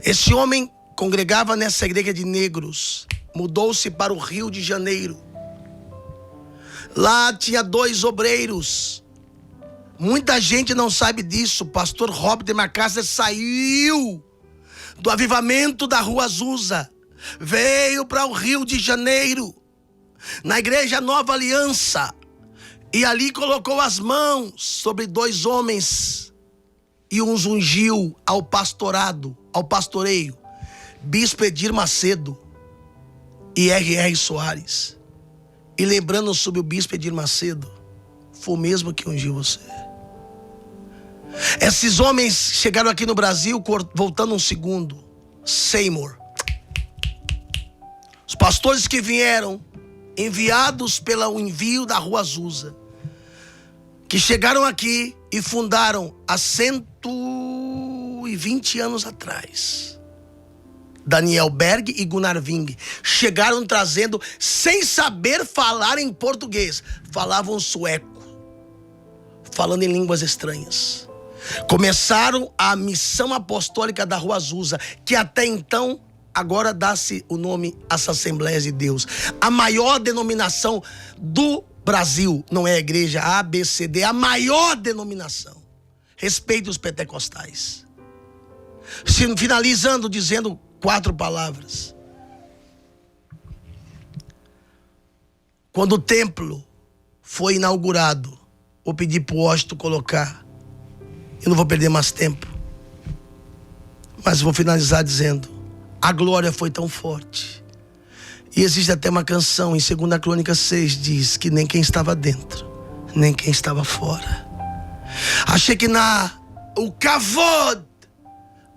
Esse homem congregava nessa igreja de negros, mudou-se para o Rio de Janeiro. Lá tinha 2 obreiros. Muita gente não sabe disso. O pastor Robert McCaster saiu do avivamento da Rua Azusa, veio para o Rio de Janeiro, na igreja Nova Aliança, e ali colocou as mãos sobre 2 homens e uns ungiu ao pastorado, ao pastoreio, Bispo Edir Macedo e R.R. Soares. E lembrando sobre o Bispo Edir Macedo, foi o mesmo que ungiu você. Esses homens chegaram aqui no Brasil, voltando um segundo, Seymour. Os pastores que vieram, enviados pelo envio da Rua Azusa, que chegaram aqui e fundaram há 120 anos atrás. Daniel Berg e Gunnar Wing chegaram trazendo, sem saber falar em português, falavam sueco, falando em línguas estranhas. Começaram a missão apostólica da Rua Azusa, que até então, agora dá-se o nome às Assembleias de Deus. A maior denominação do Brasil, não é a igreja ABCD, a maior denominação. Respeite os pentecostais. Finalizando dizendo 4 palavras. Quando o templo foi inaugurado, vou pedir para o Washington colocar. Eu não vou perder mais tempo, mas vou finalizar dizendo: a glória foi tão forte. E existe até uma canção em 2 Crônicas 6, diz que nem quem estava dentro, nem quem estava fora. A Shekinah, o Kavod,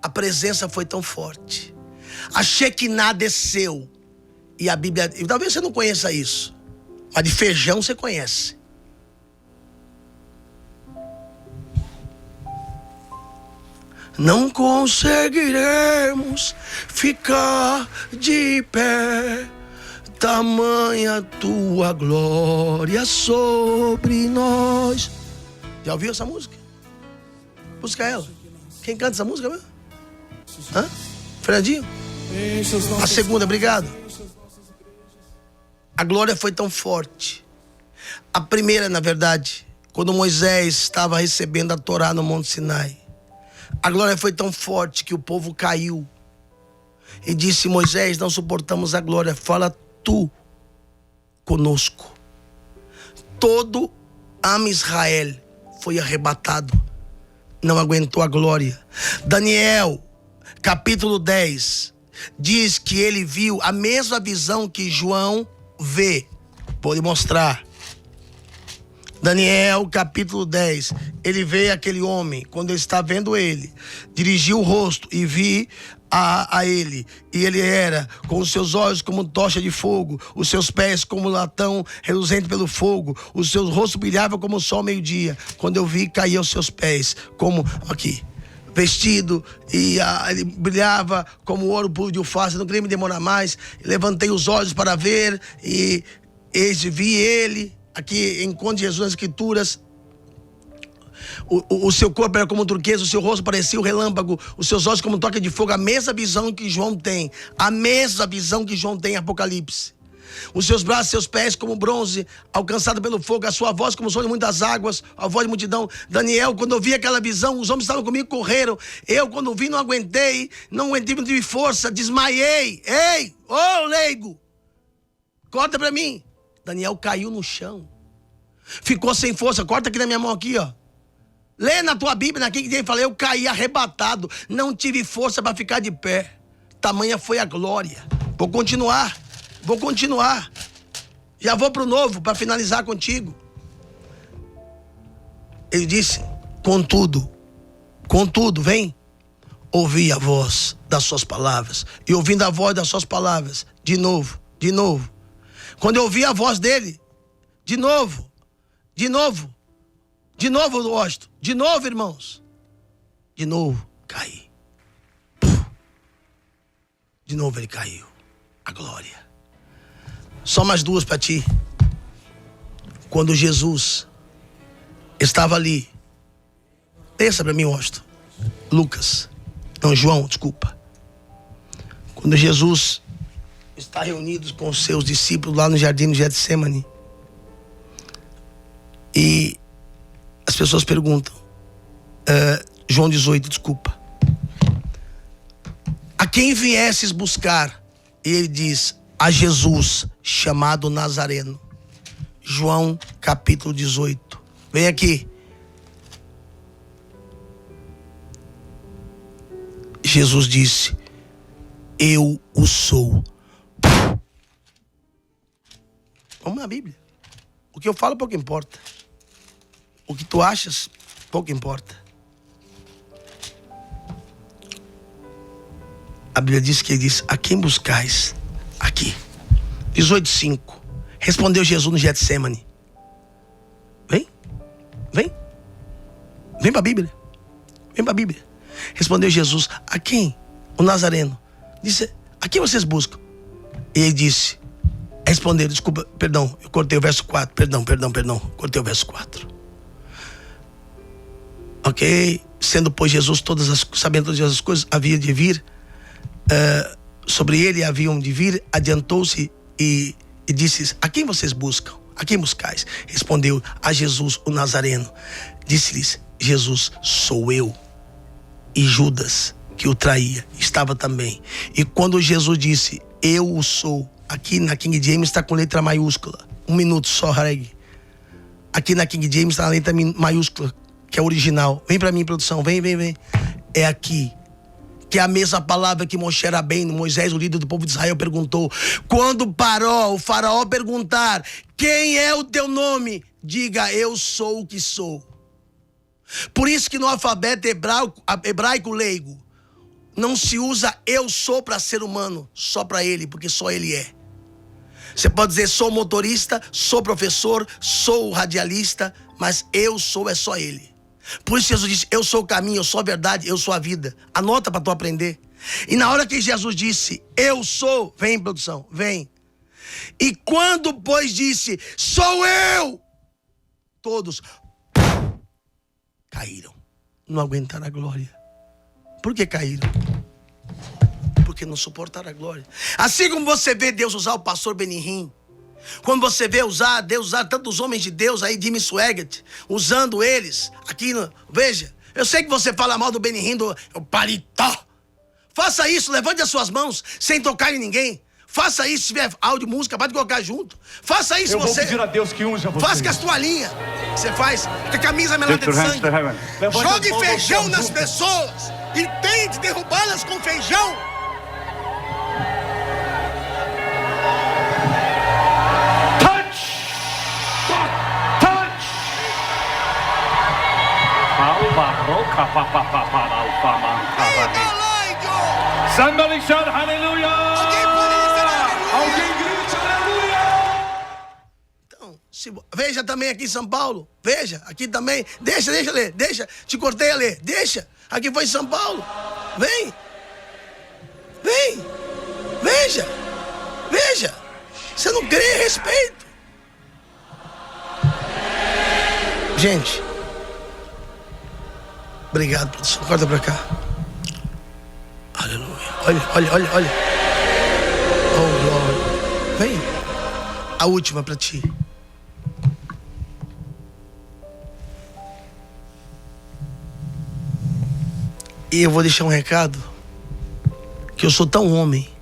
a presença foi tão forte. A Shekinah desceu. E a Bíblia, talvez você não conheça isso, mas de feijão você conhece. Não conseguiremos ficar de pé, tamanha tua glória sobre nós. Já ouviu essa música? Busca ela. Quem canta essa música mesmo? Hã? Fernandinho? A segunda, obrigado. A glória foi tão forte. A primeira, na verdade, quando Moisés estava recebendo a Torá no Monte Sinai. A glória foi tão forte que o povo caiu e disse: Moisés, não suportamos a glória, fala tu conosco. Todo Am Israel foi arrebatado, não aguentou a glória. Daniel, capítulo 10, diz que ele viu a mesma visão que João vê. Vou lhe mostrar. Daniel, capítulo 10, ele vê aquele homem, quando ele está vendo ele, dirigiu o rosto e vi a ele, e ele era com os seus olhos como tocha de fogo, os seus pés como latão reluzente pelo fogo, os seus rostos brilhavam como o sol ao meio-dia. Quando eu vi, caía aos seus pés, como aqui, vestido, e ele brilhava como ouro puro de alface. Não queria me demorar mais, levantei os olhos para ver, e vi ele. Aqui encontra Jesus nas Escrituras. O seu corpo era como um turquesa, o seu rosto parecia um relâmpago, os seus olhos como toca de fogo. A mesma visão que João tem, a mesma visão que João tem em Apocalipse. Os seus braços, seus pés como bronze, alcançado pelo fogo, a sua voz como o som de muitas águas, a voz de multidão. Daniel, quando eu vi aquela visão, os homens estavam comigo, correram. Eu, quando vi, não aguentei, não tive força, desmaiei. Ei, ô leigo, corta pra mim. Daniel caiu no chão, ficou sem força. Corta aqui na minha mão aqui, ó. Lê na tua Bíblia, aqui que ele fala: eu caí arrebatado, não tive força para ficar de pé. Tamanha foi a glória. Vou continuar. Já vou pro novo para finalizar contigo. Ele disse: contudo, vem, ouvi a voz das suas palavras. E ouvindo a voz das suas palavras, de novo. Quando eu ouvi a voz dele, de novo, Washington, de novo, irmãos, de novo, caí. De novo ele caiu, a glória. Só mais 2 para ti. Quando Jesus estava ali, pensa para mim, Washington, João, desculpa. Quando Jesus está reunido com os seus discípulos lá no jardim de Getsemane, e as pessoas perguntam, João 18, desculpa, a quem viesses buscar? E ele diz: a Jesus, chamado Nazareno. João capítulo 18. Vem aqui. Jesus disse: eu o sou. Vamos na Bíblia. O que eu falo pouco importa. O que tu achas pouco importa. A Bíblia diz que ele diz: a quem buscais? Aqui 18:5. Respondeu Jesus no Getsemane. Vem. Vem. Vem para a Bíblia. Vem para a Bíblia. Respondeu Jesus: a quem? O Nazareno. Disse: a quem vocês buscam? E ele disse, respondeu, desculpa, perdão, eu cortei o verso 4. Perdão. Cortei o verso 4. Ok? Sendo, pois, Jesus sabendo todas as coisas, havia de vir, sobre ele haviam de vir, adiantou-se e disse: a quem vocês buscam? A quem buscais? Respondeu: a Jesus, o Nazareno. Disse-lhes Jesus: sou eu. E Judas, que o traía, estava também. E quando Jesus disse: eu o sou, aqui na King James está com letra maiúscula. 1 minuto só, Hareg. Aqui na King James está a letra maiúscula, que é original. Vem para mim, produção, vem. É aqui. Que é a mesma palavra que Moshe Rabbeinu, Moisés, o líder do povo de Israel, perguntou. Quando parou o faraó perguntar: quem é o teu nome? Diga: eu sou o que sou. Por isso que no alfabeto hebraico leigo não se usa eu sou para ser humano, só para ele, porque só ele é. Você pode dizer: sou motorista, sou professor, sou radialista, mas eu sou é só ele. Por isso Jesus disse: eu sou o caminho, eu sou a verdade, eu sou a vida. Anota para tu aprender. E na hora que Jesus disse: eu sou, vem, produção, vem. E quando, pois, disse: sou eu, todos caíram. Não aguentaram a glória. Por que caíram? Porque não suportaram a glória. Assim como você vê Deus usar o pastor Benihim, quando você vê Deus usar tantos homens de Deus aí, Jimmy Swaggart, usando eles aqui, veja, eu sei que você fala mal do Benihim, do paletó. Faça isso, levante as suas mãos sem tocar em ninguém. Faça isso, se tiver áudio, música, pode colocar junto. Faça isso, você. Eu vou pedir a Deus que unja você. Faça com as toalhinhas. Você faz com a camisa melada de sangue. Jogue feijão nas pessoas e tente derrubá-las com feijão. Somebody shout hallelujah! Alguém grita aleluia! Então, veja também aqui em São Paulo. Veja, aqui também. Deixa ler. Deixa. Te cortei a ler. Deixa. Aqui foi em São Paulo. Vem. Veja. Você não crê, respeito. Gente. Obrigado, produção. Corta pra cá. Aleluia. Olha. Oh, glória. Vem. A última pra ti. E eu vou deixar um recado. Que eu sou tão homem.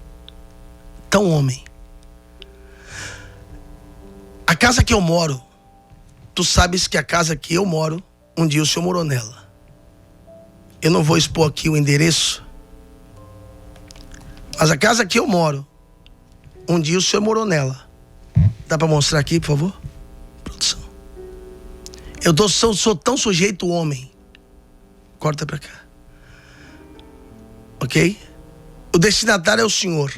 A casa que eu moro, tu sabes que a casa que eu moro, um dia o senhor morou nela. Eu não vou expor aqui o endereço, mas a casa que eu moro, um dia o senhor morou nela. Dá pra mostrar aqui, por favor? Produção. Sou tão sujeito homem. Corta pra cá. Ok? O destinatário é o senhor.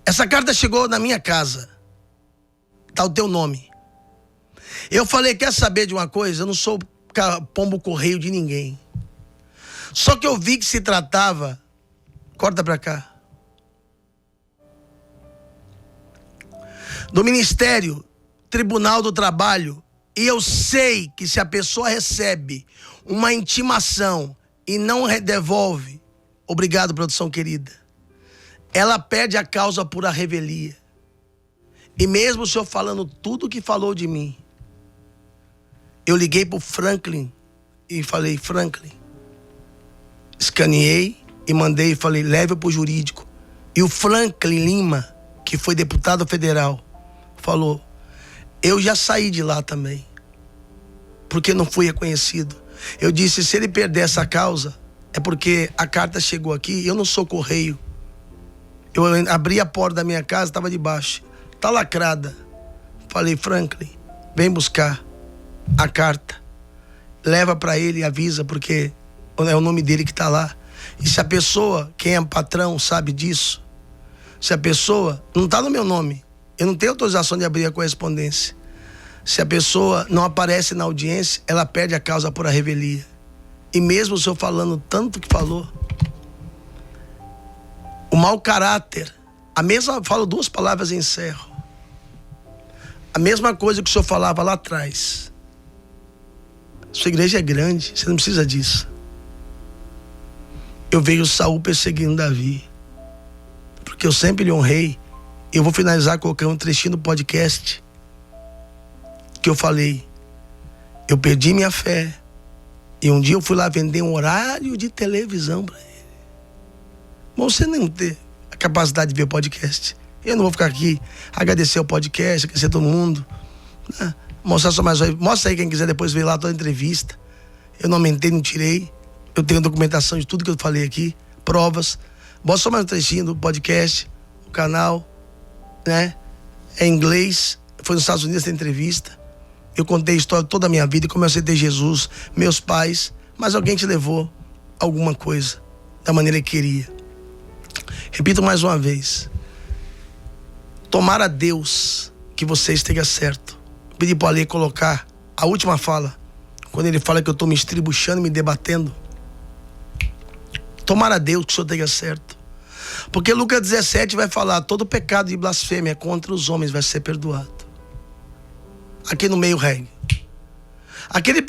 Essa carta chegou na minha casa. Tá o teu nome. Eu falei: quer saber de uma coisa? Eu não sou pombo correio de ninguém. Só que eu vi que se tratava... Corta pra cá. Do Ministério Tribunal do Trabalho. E eu sei que se a pessoa recebe uma intimação e não devolve, obrigado, produção querida, ela perde a causa por a revelia. E mesmo o senhor falando tudo o que falou de mim, eu liguei pro Franklin e falei: Franklin, escaneei e mandei e falei: leve pro jurídico. E o Franklin Lima, que foi deputado federal, falou: eu já saí de lá também, porque não fui reconhecido. Eu disse: se ele perder essa causa, é porque a carta chegou aqui, eu não sou correio. Eu abri a porta da minha casa, estava debaixo, tá lacrada. Falei: Franklin, vem buscar a carta, leva para ele e avisa, porque é o nome dele que tá lá. E se a pessoa, quem é patrão sabe disso, se a pessoa, não tá no meu nome, eu não tenho autorização de abrir a correspondência. Se a pessoa não aparece na audiência, ela perde a causa por a revelia. E mesmo o senhor falando tanto que falou, o mau caráter, falo 2 palavras e encerro. A mesma coisa que o senhor falava lá atrás. Sua igreja é grande, você não precisa disso. Eu vejo Saul perseguindo Davi, porque eu sempre lhe honrei. Eu vou finalizar colocando um trechinho do podcast que eu falei. Eu perdi minha fé e um dia eu fui lá vender um horário de televisão para ele. Mas você não tem a capacidade de ver o podcast. Eu não vou ficar aqui agradecer o podcast, agradecer todo mundo, né? Mostrar só mais. Mostra aí quem quiser depois ver lá toda a entrevista. Eu não aumentei, não tirei. Eu tenho documentação de tudo que eu falei aqui, provas. Mostra só mais um trechinho do podcast, o canal, né? É em inglês. Foi nos Estados Unidos essa entrevista. Eu contei a história de toda a minha vida, como eu aceitei Jesus, meus pais, mas alguém te levou alguma coisa da maneira que queria. Repito mais uma vez. Tomara a Deus que você esteja certo. Pedi para o Ale colocar a última fala, quando ele fala que eu estou me estribuchando, me debatendo. Tomara a Deus que o senhor esteja certo. Porque Lucas 17 vai falar: todo pecado de blasfêmia contra os homens vai ser perdoado. Aqui no meio regue. Aquele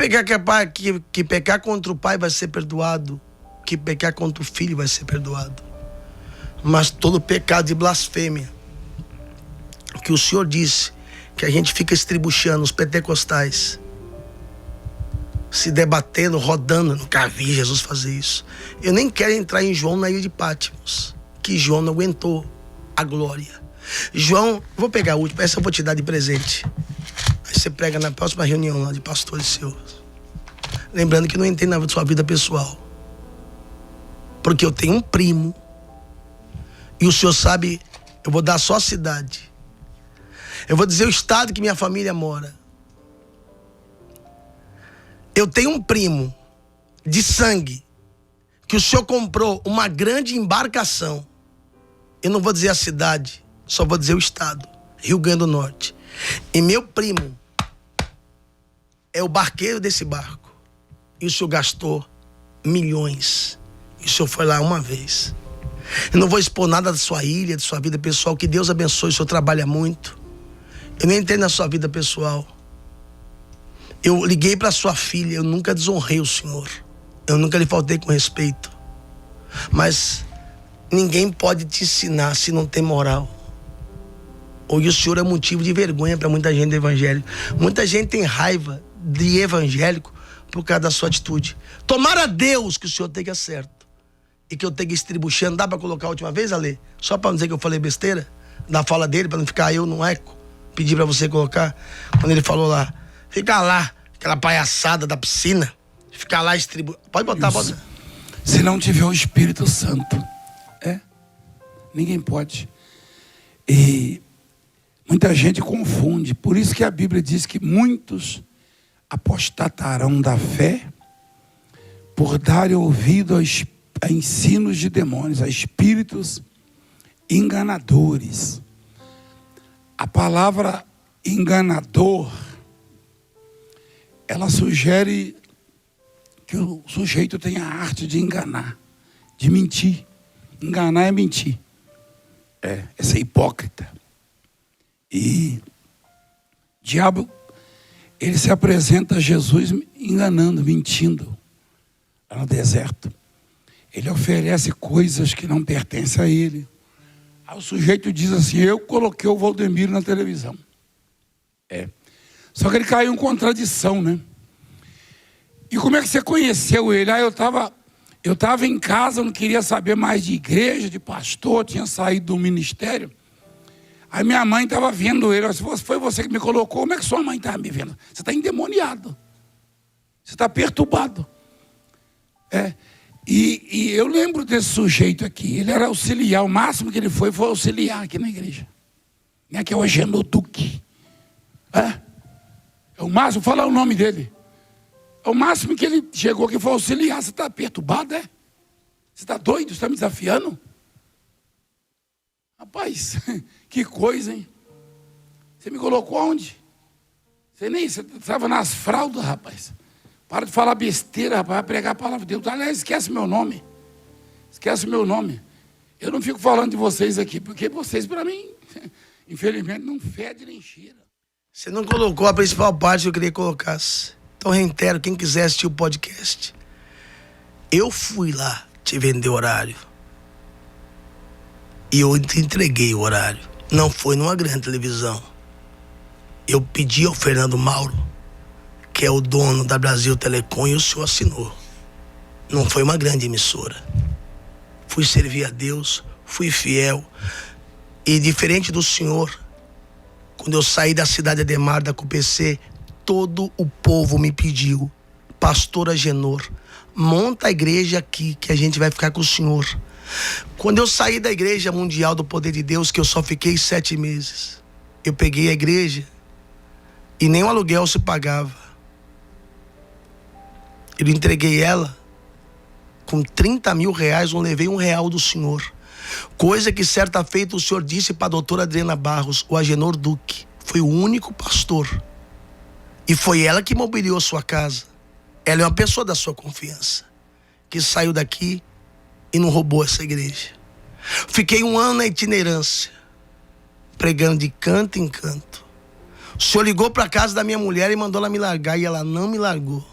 que pecar contra o pai vai ser perdoado. Que pecar contra o filho vai ser perdoado. Mas todo pecado de blasfêmia, que o senhor disse que a gente fica estribuchando, os pentecostais, se debatendo, rodando. Nunca vi Jesus fazer isso. Eu nem quero entrar em João na ilha de Patmos, que João não aguentou a glória. João, vou pegar a última, essa eu vou te dar de presente. Aí você prega na próxima reunião lá de pastores seus. Lembrando que não entrei na sua vida pessoal. Porque eu tenho um primo, e o senhor sabe, eu vou dar só a cidade. Eu vou dizer o estado que minha família mora. Eu tenho um primo de sangue que o senhor comprou uma grande embarcação. Eu não vou dizer a cidade, só vou dizer o estado, Rio Grande do Norte. E meu primo é o barqueiro desse barco. E o senhor gastou milhões. E o senhor foi lá uma vez. Eu não vou expor nada da sua ilha, da sua vida pessoal. Que Deus abençoe, o senhor trabalha muito. Eu nem entrei na sua vida pessoal. Eu liguei para sua filha, eu nunca desonrei o senhor. Eu nunca lhe faltei com respeito. Mas ninguém pode te ensinar se não tem moral. Hoje o senhor é motivo de vergonha para muita gente do evangelho. Muita gente tem raiva de evangélico por causa da sua atitude. Tomara a Deus que o senhor esteja certo e que eu esteja estribuchando. Dá para colocar a última vez, Ale? Só para não dizer que eu falei besteira na fala dele, para não ficar eu no eco. Pedi para você colocar, quando ele falou lá, fica lá, aquela palhaçada da piscina, fica lá pode botar, pode. Se não tiver o Espírito Santo, ninguém pode. E muita gente confunde, por isso que a Bíblia diz que muitos apostatarão da fé por darem ouvido a ensinos de demônios, a espíritos enganadores. A palavra enganador, ela sugere que o sujeito tem a arte de enganar, de mentir. Enganar é mentir. É ser hipócrita. E o diabo, ele se apresenta a Jesus enganando, mentindo, lá no deserto. Ele oferece coisas que não pertencem a ele. Aí o sujeito diz assim: eu coloquei o Valdemiro na televisão. Só que ele caiu em contradição, né? E como é que você conheceu ele? Aí eu estava em casa, não queria saber mais de igreja, de pastor, tinha saído do ministério. Aí minha mãe estava vendo ele. Se foi você que me colocou, como é que sua mãe estava me vendo? Você está endemoniado. Você está perturbado. E eu lembro desse sujeito aqui. Ele era auxiliar. O máximo que ele foi auxiliar aqui na igreja. Que é o Agenoduque. É o máximo, fala o nome dele. É o máximo que ele chegou que foi auxiliar. Você está perturbado, Você está doido? Você está me desafiando? Rapaz, que coisa, hein? Você me colocou onde? Você estava nas fraldas, rapaz. Para de falar besteira, rapaz. Vai pregar a palavra de Deus. Aliás, esquece meu nome. Esquece meu nome. Eu não fico falando de vocês aqui, porque vocês, para mim, infelizmente, não fede nem cheira. Você não colocou a principal parte que eu queria que colocasse. Então, reitero, quem quiser assistir o podcast. Eu fui lá te vender horário. E eu te entreguei o horário. Não foi numa grande televisão. Eu pedi ao Fernando Mauro, que é o dono da Brasil Telecom, e o senhor assinou. Não foi uma grande emissora. Fui servir a Deus, fui fiel. E diferente do senhor, quando eu saí da cidade Ademar, da CUPC, todo o povo me pediu: pastor Agenor, monta a igreja aqui, que a gente vai ficar com o senhor. Quando eu saí da Igreja Mundial do Poder de Deus, que eu só fiquei 7 meses, eu peguei a igreja e nem o aluguel se pagava. Eu entreguei ela com 30 mil reais, não levei R$1 do senhor. Coisa que certa feita o senhor disse para a doutora Adriana Barros, o Agenor Duque, foi o único pastor. E foi ela que mobiliou a sua casa. Ela é uma pessoa da sua confiança, que saiu daqui e não roubou essa igreja. Fiquei 1 ano na itinerância, pregando de canto em canto. O senhor ligou para a casa da minha mulher e mandou ela me largar, e ela não me largou.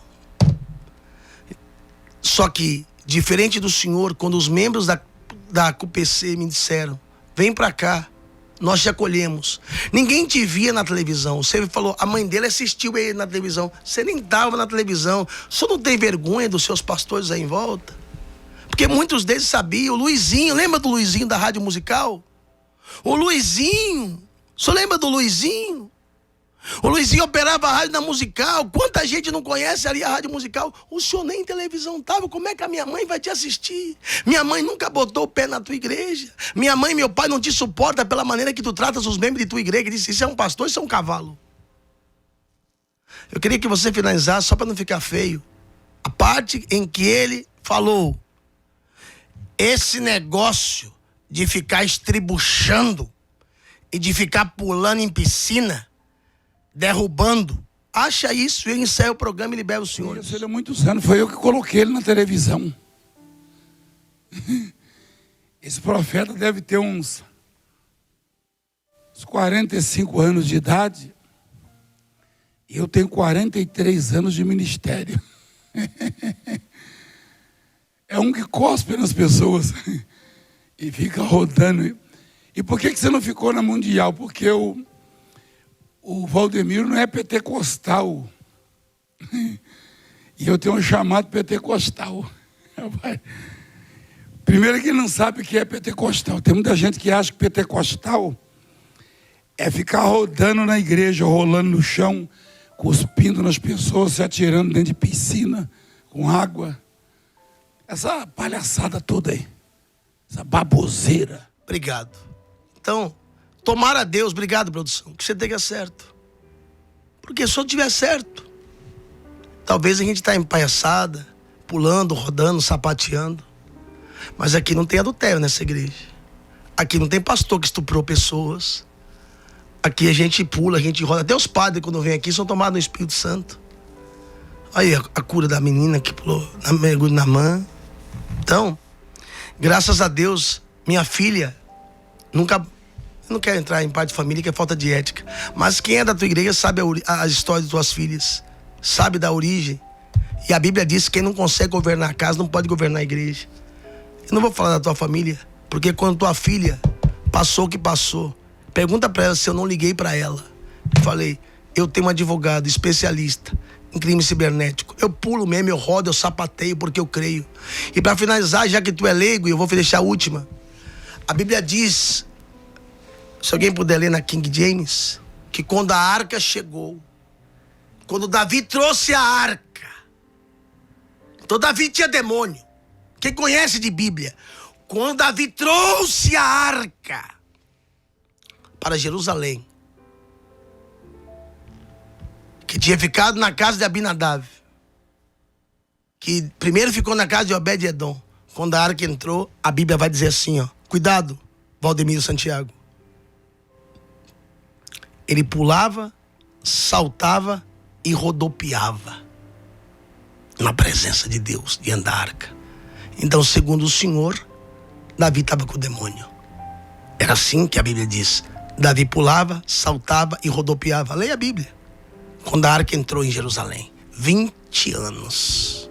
Só que, diferente do senhor, quando os membros da CUPC me disseram: vem para cá, nós te acolhemos. Ninguém te via na televisão. Você falou, a mãe dele assistiu ele na televisão. Você nem estava na televisão. O senhor não tem vergonha dos seus pastores aí em volta? Porque muitos deles sabiam. O Luizinho, lembra do Luizinho da Rádio Musical? O Luizinho, o senhor lembra do Luizinho? O Luizinho operava a rádio na Musical. Quanta gente não conhece ali a Rádio Musical? O senhor nem em televisão estava. Como é que a minha mãe vai te assistir? Minha mãe nunca botou o pé na tua igreja. Minha mãe e meu pai não te suportam pela maneira que tu tratas os membros de tua igreja. Disse, isso é um pastor, isso é um cavalo. Eu queria que você finalizasse, só para não ficar feio, a parte em que ele falou: esse negócio de ficar estribuchando e de ficar pulando em piscina, derrubando, acha isso, eu encerro o programa e libero o senhor. Ele há muitos anos, foi eu que coloquei ele na televisão. Esse profeta deve ter uns 45 anos de idade. E eu tenho 43 anos de ministério. É um que cospe nas pessoas e fica rodando. E por que você não ficou na Mundial? Porque o Valdemiro não é pentecostal. E eu tenho um chamado pentecostal. Primeiro que ele não sabe o que é pentecostal. Tem muita gente que acha que pentecostal é ficar rodando na igreja, rolando no chão, cuspindo nas pessoas, se atirando dentro de piscina, com água. Essa palhaçada toda aí. Essa baboseira. Obrigado. Então, tomara a Deus, obrigado, produção, que você tenha certo. Porque se eu tiver certo, talvez a gente está empaiaçada, pulando, rodando, sapateando. Mas aqui não tem adultério nessa igreja. Aqui não tem pastor que estuprou pessoas. Aqui a gente pula, a gente roda. Até os padres, quando vêm aqui, são tomados no Espírito Santo. Aí a cura da menina que pulou, mergulho na mãe. Então, graças a Deus, minha filha nunca... Eu não quero entrar em parte de família, que é falta de ética. Mas quem é da tua igreja sabe as histórias de tuas filhas. Sabe da origem. E a Bíblia diz que quem não consegue governar a casa não pode governar a igreja. Eu não vou falar da tua família, porque quando tua filha passou o que passou, pergunta pra ela se eu não liguei pra ela. Eu falei, eu tenho um advogado especialista em crime cibernético. Eu pulo mesmo, eu rodo, eu sapateio, porque eu creio. E pra finalizar, já que tu é leigo, e eu vou deixar a última. A Bíblia diz... Se alguém puder ler na King James, que quando a arca chegou, quando Davi trouxe a arca, então Davi tinha demônio. Quem conhece de Bíblia? Quando Davi trouxe a arca para Jerusalém, que tinha ficado na casa de Abinadab, que primeiro ficou na casa de Obed-Edom. Quando a arca entrou, a Bíblia vai dizer assim, ó, cuidado, Valdemiro Santiago. Ele pulava, saltava e rodopiava na presença de Deus, diante da arca. Então, segundo o Senhor, Davi estava com o demônio. Era assim que a Bíblia diz. Davi pulava, saltava e rodopiava. Leia a Bíblia. Quando a arca entrou em Jerusalém. 20 anos.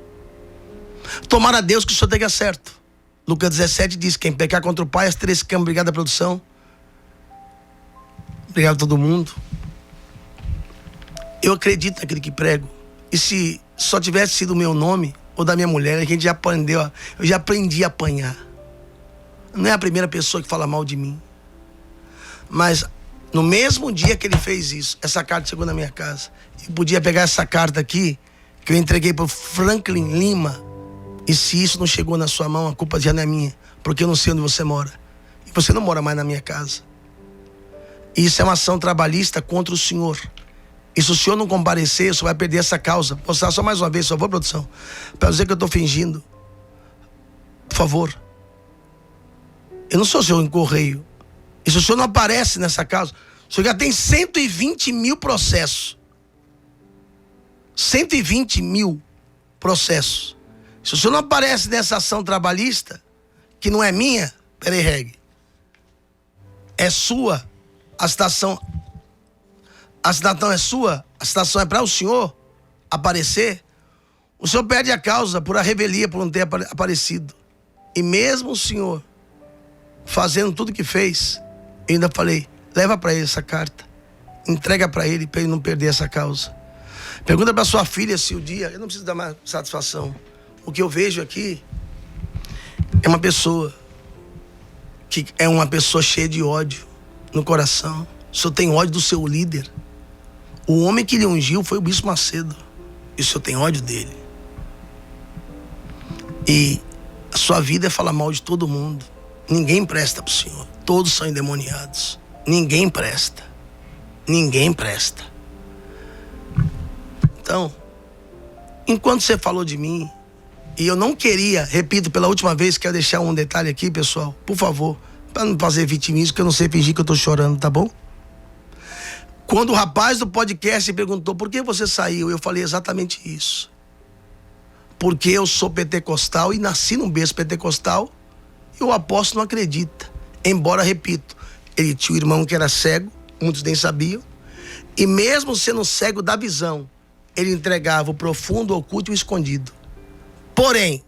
Tomara a Deus que o Senhor tenha certo. Lucas 17 diz, quem pecar contra o Pai, as 3 câmaras. Obrigado, produção. Obrigado a todo mundo. Eu acredito naquele que prego. E se só tivesse sido o meu nome ou da minha mulher, a gente já aprendeu. Eu já aprendi a apanhar. Não é a primeira pessoa que fala mal de mim. Mas no mesmo dia que ele fez isso, essa carta chegou na minha casa. E podia pegar essa carta aqui, que eu entreguei para o Franklin Lima. E se isso não chegou na sua mão, a culpa já não é minha. Porque eu não sei onde você mora. E você não mora mais na minha casa. Isso é uma ação trabalhista contra o senhor. E se o senhor não comparecer, o senhor vai perder essa causa. Vou mostrar só mais uma vez, por favor, produção. Para dizer que eu estou fingindo. Por favor. Eu não sou o senhor em correio. E se o senhor não aparece nessa causa, o senhor já tem 120 mil processos. 120 mil processos. Se o senhor não aparece nessa ação trabalhista, que não é minha, peraí, Reg. É sua. A citação é sua. A citação é para o senhor aparecer. O senhor perde a causa por a revelia, por não ter aparecido. E mesmo o senhor fazendo tudo que fez, eu ainda falei, leva para ele essa carta, entrega para ele não perder essa causa. Pergunta para sua filha se o dia, eu não preciso dar mais satisfação. O que eu vejo aqui é uma pessoa que é uma pessoa cheia de ódio no coração. O senhor tem ódio do seu líder. O homem que lhe ungiu foi o Bispo Macedo. E o senhor tem ódio dele. E a sua vida é falar mal de todo mundo. Ninguém presta pro senhor. Todos são endemoniados. Ninguém presta. Ninguém presta. Então, enquanto você falou de mim, e eu não queria, repito pela última vez, quero deixar um detalhe aqui, pessoal, por favor, para não fazer vitimismo, que eu não sei fingir que eu tô chorando, tá bom? Quando o rapaz do podcast perguntou por que você saiu, eu falei exatamente isso. Porque eu sou pentecostal e nasci num berço pentecostal. E o apóstolo não acredita. Embora, repito, ele tinha um irmão que era cego, muitos nem sabiam. E mesmo sendo cego da visão, ele entregava o profundo, o oculto e o escondido. Porém,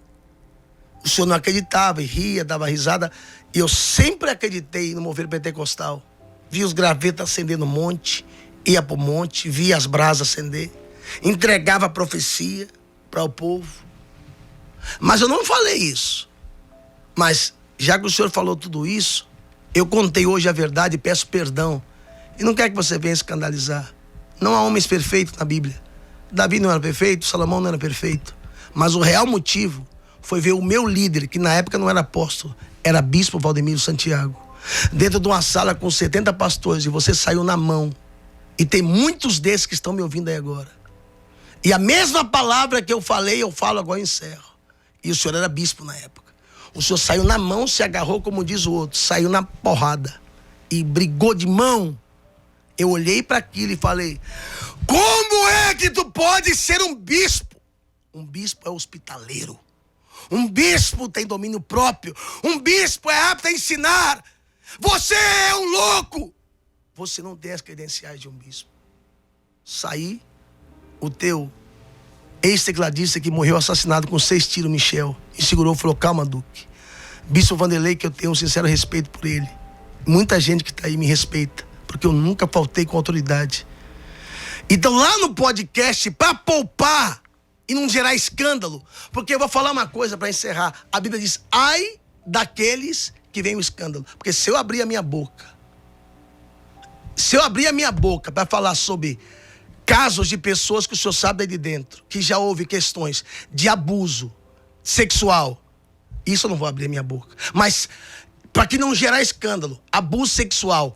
o senhor não acreditava e ria, dava risada. E eu sempre acreditei no mover pentecostal. Via os gravetos acender no monte, ia pro monte, via as brasas acender, entregava a profecia para o povo. Mas eu não falei isso. Mas, já que o senhor falou tudo isso, eu contei hoje a verdade e peço perdão. E não quero que você venha escandalizar. Não há homens perfeitos na Bíblia. Davi não era perfeito, Salomão não era perfeito. Mas o real motivo foi ver o meu líder, que na época não era apóstolo, era bispo Valdemiro Santiago, dentro de uma sala com 70 pastores, e você saiu na mão. E tem muitos desses que estão me ouvindo aí agora. E a mesma palavra que eu falei, eu falo agora e encerro. E o senhor era bispo na época. O senhor saiu na mão, se agarrou, como diz o outro, saiu na porrada e brigou de mão. Eu olhei para aquilo e falei, como é que tu pode ser um bispo? Um bispo é hospitaleiro. Um bispo tem domínio próprio. Um bispo é apto a ensinar. Você é um louco. Você não tem as credenciais de um bispo. Saí, o teu ex-tecladista que morreu assassinado com 6 tiros, Michel, e segurou e falou, calma, Duque. Bispo Vanderlei, que eu tenho um sincero respeito por ele. Muita gente que está aí me respeita, porque eu nunca faltei com autoridade. Então lá no podcast, para poupar e não gerar escândalo, porque eu vou falar uma coisa para encerrar. A Bíblia diz, ai daqueles que vem o escândalo. Porque se eu abrir a minha boca, para falar sobre casos de pessoas que o senhor sabe daí de dentro, que já houve questões de abuso sexual, isso eu não vou abrir a minha boca. Mas, para que não gerar escândalo, abuso sexual,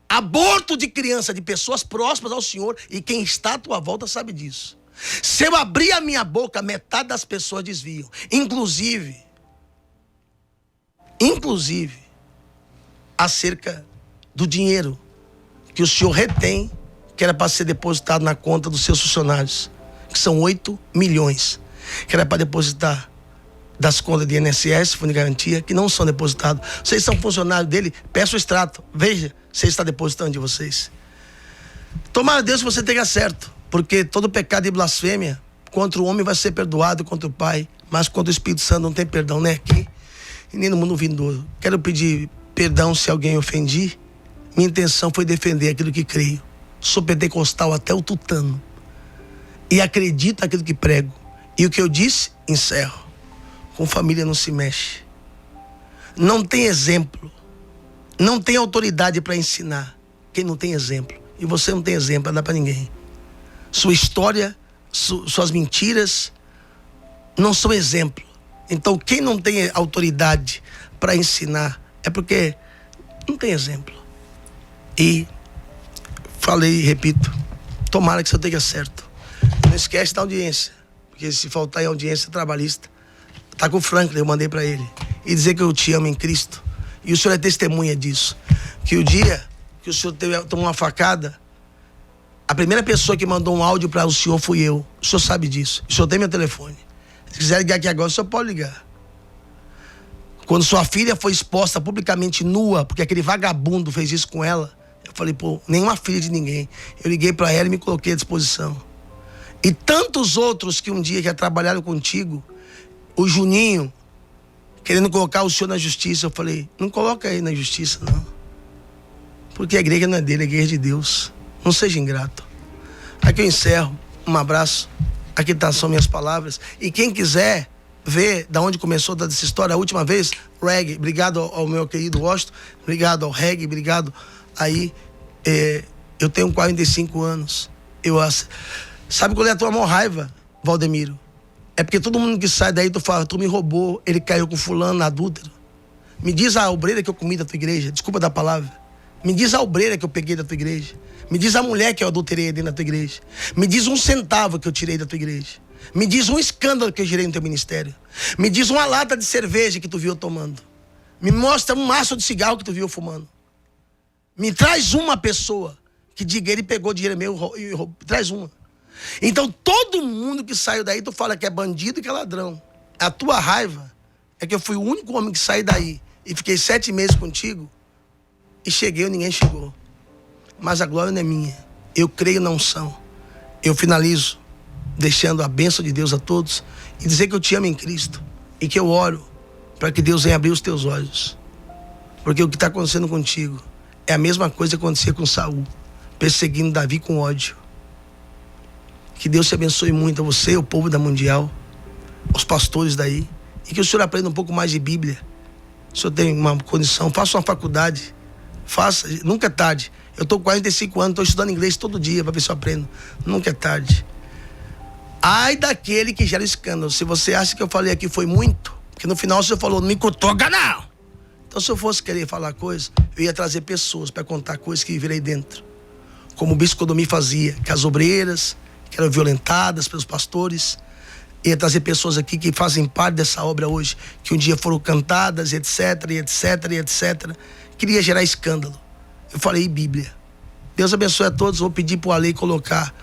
aborto de criança, de pessoas próximas ao senhor, e quem está à tua volta sabe disso. Se eu abrir a minha boca, metade das pessoas desviam. Inclusive, acerca do dinheiro que o senhor retém, que era para ser depositado na conta dos seus funcionários, que são 8 milhões, que era para depositar das contas de INSS, Fundo de Garantia, que não são depositados. Vocês são funcionários dele, peça o extrato, veja se ele está depositando de vocês. Tomara a Deus que você tenha certo, porque todo pecado e blasfêmia contra o homem vai ser perdoado, contra o Pai, mas contra o Espírito Santo não tem perdão, nem aqui e nem no mundo vindouro. Quero pedir perdão se alguém ofendi. Minha intenção foi defender aquilo que creio. Sou pentecostal até o tutano e acredito naquilo que prego. E o que eu disse, encerro. Com família não se mexe. Não tem exemplo. Não tem autoridade para ensinar quem não tem exemplo. E você não tem exemplo para dar para ninguém. Sua história, suas mentiras não são exemplo. Então quem não tem autoridade para ensinar é porque não tem exemplo. E falei e repito, tomara que você tenha certo. Não esquece da audiência, porque se faltar em audiência trabalhista, tá com o Franklin, eu mandei para ele, e dizer que eu te amo em Cristo, e o senhor é testemunha disso, que o dia que o senhor tomou uma facada, a primeira pessoa que mandou um áudio para o senhor fui eu. O senhor sabe disso, o senhor tem meu telefone, se quiser ligar aqui agora, o senhor pode ligar. Quando sua filha foi exposta publicamente nua, porque aquele vagabundo fez isso com ela, eu falei, pô, nenhuma filha de ninguém. Eu liguei para ela e me coloquei à disposição. E tantos outros que um dia já trabalharam contigo, o Juninho, querendo colocar o senhor na justiça, eu falei, não coloca ele na justiça, não. Porque a igreja não é dele, a igreja é de Deus. Não seja ingrato. Aqui eu encerro, um abraço. Aqui são minhas palavras. E quem quiser ver da onde começou toda essa história, a última vez, Reg, obrigado ao meu querido Washington, obrigado ao Reg, obrigado aí. Eu tenho 45 anos. Sabe qual é a tua maior raiva, Valdemiro? É porque todo mundo que sai daí, tu fala, tu me roubou, ele caiu com fulano, adúltero. Me diz a obreira que eu comi da tua igreja, desculpa da palavra. Me diz a obreira que eu peguei da tua igreja. Me diz a mulher que eu adulterei dentro da tua igreja. Me diz um centavo que eu tirei da tua igreja. Me diz um escândalo que eu gerei no teu ministério. Me diz uma lata de cerveja que tu viu tomando. Me mostra um maço de cigarro que tu viu fumando. Me traz uma pessoa que diga, ele pegou dinheiro meu e roubou. Traz uma. Então todo mundo que saiu daí, tu fala que é bandido e que é ladrão. A tua raiva é que eu fui o único homem que saí daí e fiquei 7 meses contigo e cheguei e ninguém chegou. Mas a glória não é minha. Eu creio na unção. Eu finalizo deixando a bênção de Deus a todos e dizer que eu te amo em Cristo e que eu oro para que Deus venha abrir os teus olhos. Porque o que está acontecendo contigo é a mesma coisa que acontecia com Saul, perseguindo Davi com ódio. Que Deus te abençoe muito a você, o povo da Mundial, os pastores daí, e que o senhor aprenda um pouco mais de Bíblia. O senhor tem uma condição, faça uma faculdade, nunca é tarde. Eu estou com 45 anos, estou estudando inglês todo dia para ver se eu aprendo. Nunca é tarde. Ai daquele que gera escândalo. Se você acha que eu falei aqui foi muito, porque no final o senhor falou, não me cutuca não. Então se eu fosse querer falar coisas, eu ia trazer pessoas para contar coisas que virei dentro. Como o bispo Codomi fazia, que as obreiras, que eram violentadas pelos pastores, ia trazer pessoas aqui que fazem parte dessa obra hoje, que um dia foram cantadas, etc, etc, etc. Queria gerar escândalo. Eu falei Bíblia. Deus abençoe a todos. Vou pedir pro Ale colocar,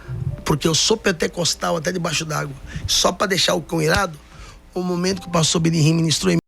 porque eu sou pentecostal até debaixo d'água, só para deixar o cão irado, o momento que o pastor Benihim ministrou em